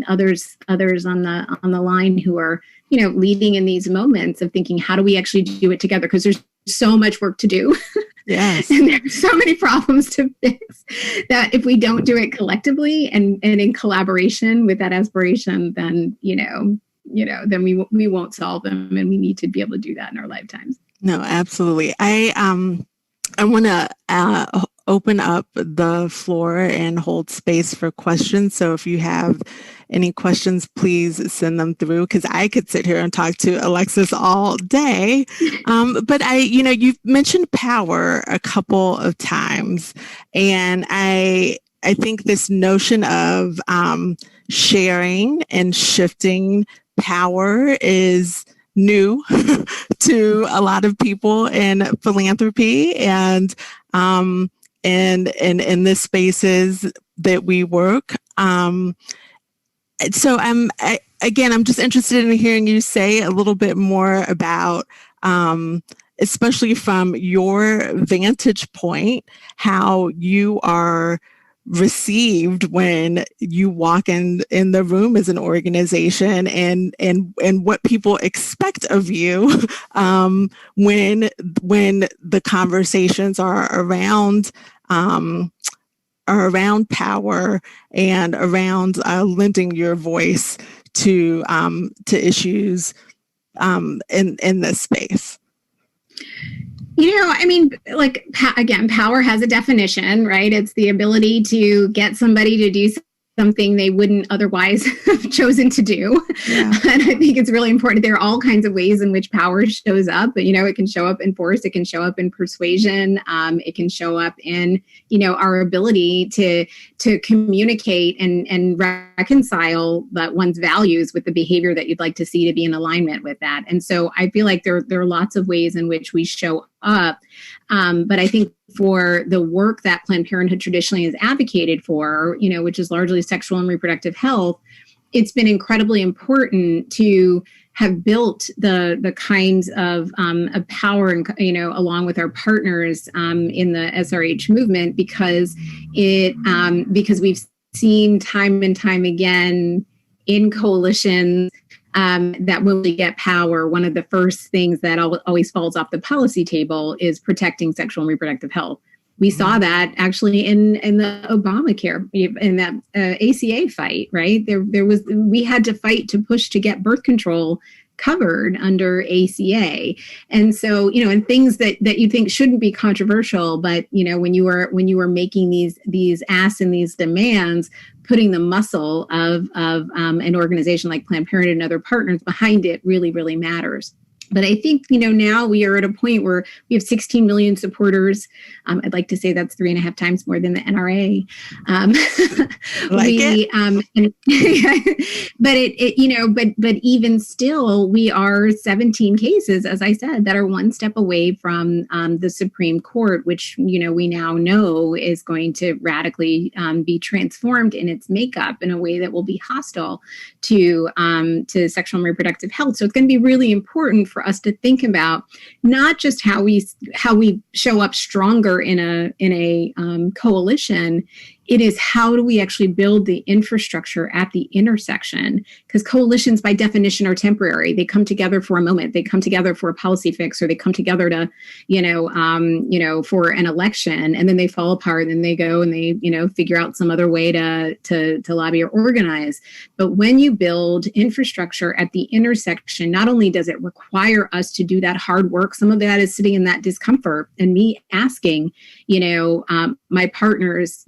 others on the line who are, leading in these moments of thinking, how do we actually do it together? Because there's so much work to do. Yes. And there's so many problems to fix that if we don't do it collectively and in collaboration with that aspiration, then, then we won't solve them, and we need to be able to do that in our lifetimes. No, absolutely. I want to open up the floor and hold space for questions. So if you have any questions, please send them through, because I could sit here and talk to Alexis all day. But you've mentioned power a couple of times, and I think this notion of sharing and shifting power is new to a lot of people in philanthropy and in the spaces that we work. So I'm just interested in hearing you say a little bit more about, especially from your vantage point, how you are received when you walk in the room as an organization, and what people expect of you when the conversations are around power and around lending your voice to issues in this space. Again, power has a definition, right? It's the ability to get somebody to do something they wouldn't otherwise have chosen to do. Yeah. And I think it's really important. There are all kinds of ways in which power shows up. But, it can show up in force. It can show up in persuasion. It can show up in, our ability to communicate and reconcile that one's values with the behavior that you'd like to see to be in alignment with that. And so I feel like there are lots of ways in which we show up. But I think for the work that Planned Parenthood traditionally has advocated for, which is largely sexual and reproductive health, it's been incredibly important to have built the kinds of power and, along with our partners in the SRH movement, because we've seen time and time again in coalitions that when we get power, one of the first things that always falls off the policy table is protecting sexual and reproductive health. We saw that actually in the Obamacare, in that ACA fight, right? We had to fight to push to get birth control covered under ACA. And so, and things that you think shouldn't be controversial, but, when you are making these asks and these demands, putting the muscle of an organization like Planned Parenthood and other partners behind it really, really matters. But I think, now we are at a point where we have 16 million supporters. I'd like to say that's 3.5 times more than the NRA. But even still, we are 17 cases, as I said, that are one step away from the Supreme Court, which, we now know is going to radically be transformed in its makeup in a way that will be hostile to sexual and reproductive health. So it's going to be really important for us to think about not just how we show up stronger in a coalition. It is how do we actually build the infrastructure at the intersection? Because coalitions by definition are temporary. They come together for a moment. They come together for a policy fix, or they come together to, for an election, and then they fall apart. And then they go and they, figure out some other way to lobby or organize. But when you build infrastructure at the intersection, not only does it require us to do that hard work, some of that is sitting in that discomfort and me asking, my partners,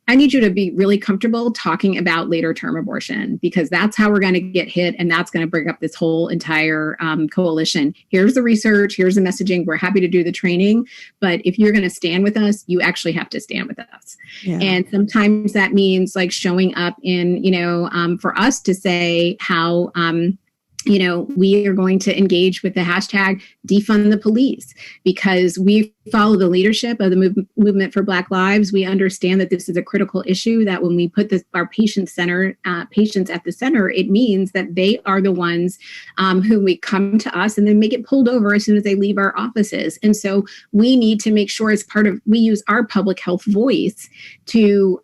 I need you to be really comfortable talking about later term abortion, because that's how we're going to get hit. And that's going to bring up this whole entire coalition. Here's the research. Here's the messaging. We're happy to do the training. But if you're going to stand with us, you actually have to stand with us. Yeah. And sometimes that means like showing up in, for us to say how, we are going to engage with the hashtag defund the police, because we follow the leadership of the movement for Black Lives. We understand that this is a critical issue, that when we put our patients at the center, it means that they are the ones who we come to us and then may get pulled over as soon as they leave our offices. And so we need to make sure we use our public health voice to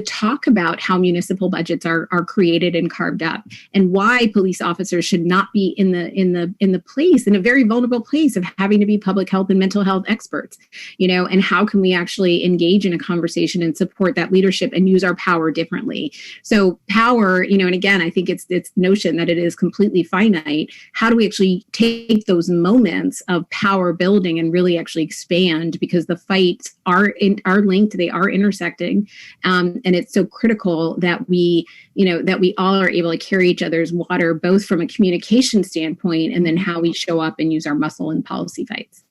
talk about how municipal budgets are created and carved up, and why police officers should not be in a very vulnerable place of having to be public health and mental health experts, and how can we actually engage in a conversation and support that leadership and use our power differently. So power, and again, I think it's this notion that it is completely finite. How do we actually take those moments of power building and really actually expand? Because the fights are linked, they are intersecting, and it's so critical that we all are able to carry each other's water, both from a communication standpoint and then how we show up and use our muscle in policy fights.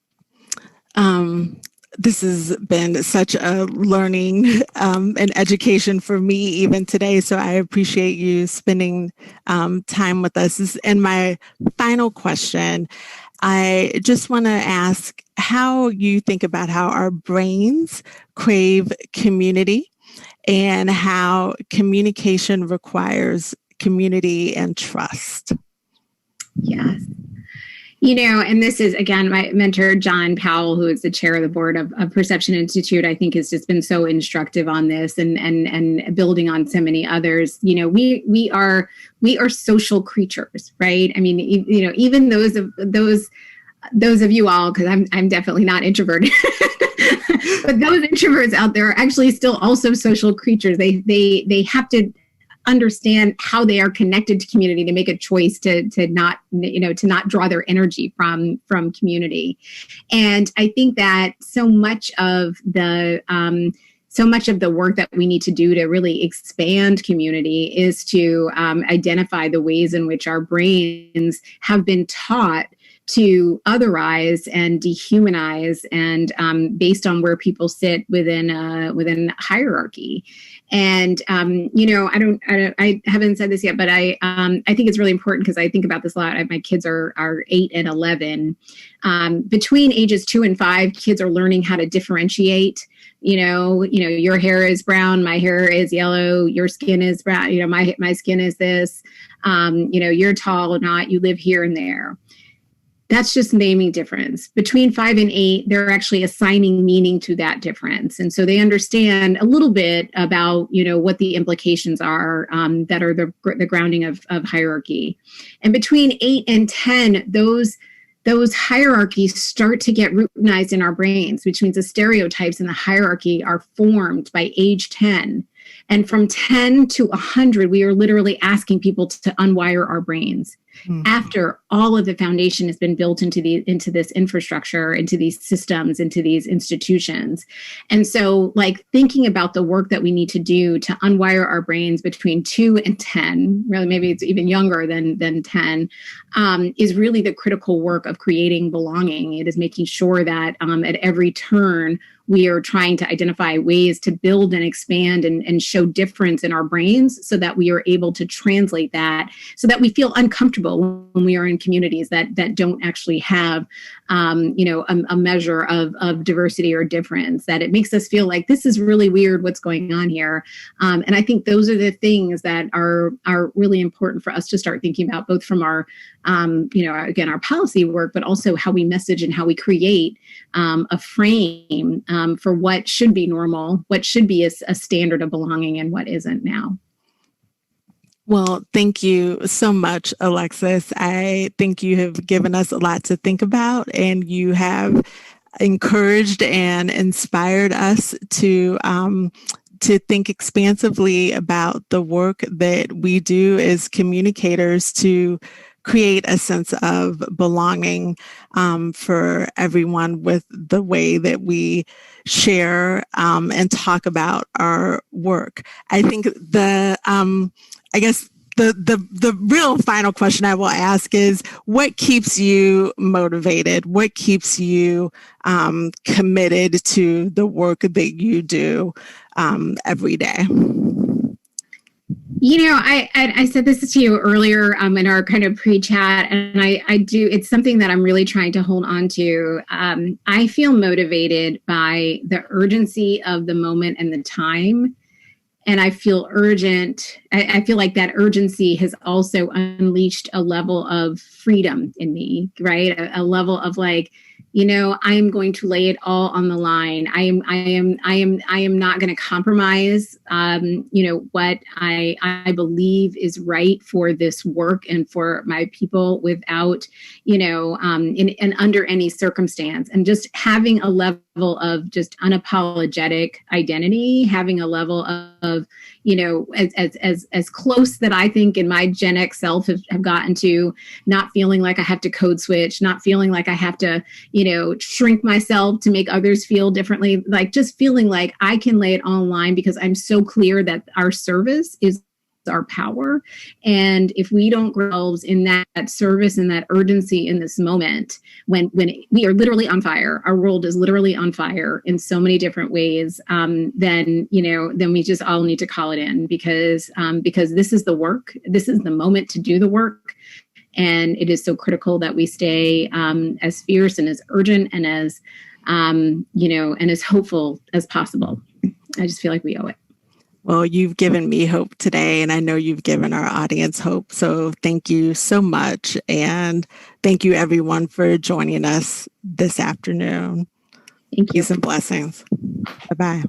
This has been such a learning and education for me even today. So I appreciate you spending time with us. And my final question, I just want to ask how you think about how our brains crave community and how communication requires community and trust. Yes. And this is, again, my mentor, John Powell, who is the chair of the board of Perception Institute, I think has just been so instructive on this and building on so many others. We are social creatures, right? I mean, even those of you all, because I'm definitely not introverted, but those introverts out there are actually still also social creatures. They have to understand how they are connected to community to make a choice to not draw their energy from community. And I think that so much of the work that we need to do to really expand community is to identify the ways in which our brains have been taught to otherize and dehumanize, and based on where people sit within hierarchy. And I haven't said this yet, but I think it's really important because I think about this a lot. My kids are 8 and 11. Between ages 2 and 5, kids are learning how to differentiate. Your hair is brown, my hair is yellow, your skin is brown, my skin is this, you're tall or not, you live here and there. That's just naming difference. Between 5 and 8, they're actually assigning meaning to that difference. And so they understand a little bit about, what the implications are that are the grounding of hierarchy. And between 8 and 10, those hierarchies start to get routinized in our brains, which means the stereotypes in the hierarchy are formed by age 10. And from 10 to 100, we are literally asking people to unwire our brains. after all of the foundation has been built into this infrastructure, into these systems, into these institutions. And so, like, thinking about the work that we need to do to unwire our brains between 2 and 10, really maybe it's even younger than 10, is really the critical work of creating belonging. It is making sure that at every turn, we are trying to identify ways to build and expand and show difference in our brains so that we are able to translate that, so that we feel uncomfortable when we are in communities that don't actually have, a measure of diversity or difference, that it makes us feel like this is really weird what's going on here. And I think those are the things that are really important for us to start thinking about, both from our, again, our policy work, but also how we message and how we create a frame for what should be normal, what should be a standard of belonging, and what isn't now. Well, thank you so much, Alexis. I think you have given us a lot to think about, and you have encouraged and inspired us to think expansively about the work that we do as communicators to create a sense of belonging for everyone with the way that we share and talk about our work. I think the real final question I will ask is, what keeps you motivated? What keeps you committed to the work that you do every day? I said this to you earlier in our kind of pre-chat, and I do, it's something that I'm really trying to hold on to. I feel motivated by the urgency of the moment and the time. And I feel urgent. I feel like that urgency has also unleashed a level of freedom in me, right? A level of like, I am going to lay it all on the line. I am not going to compromise, what I believe is right for this work and for my people without, in under any circumstance. And just having a level of just unapologetic identity, having a level of, as close that I think in my Gen X self have gotten to not feeling like I have to code switch, not feeling like I have to, shrink myself to make others feel differently, like just feeling like I can lay it online because I'm so clear that our service is our power. And if we don't grow ourselves in that service and that urgency in this moment, when we are literally on fire, our world is literally on fire in so many different ways, then we just all need to call it in, because this is the work. This is the moment to do the work. And it is so critical that we stay as fierce and as urgent and as, and as hopeful as possible. I just feel like we owe it. Well, you've given me hope today, and I know you've given our audience hope. So thank you so much. And thank you, everyone, for joining us this afternoon. Thank you. Peace and blessings. Bye-bye.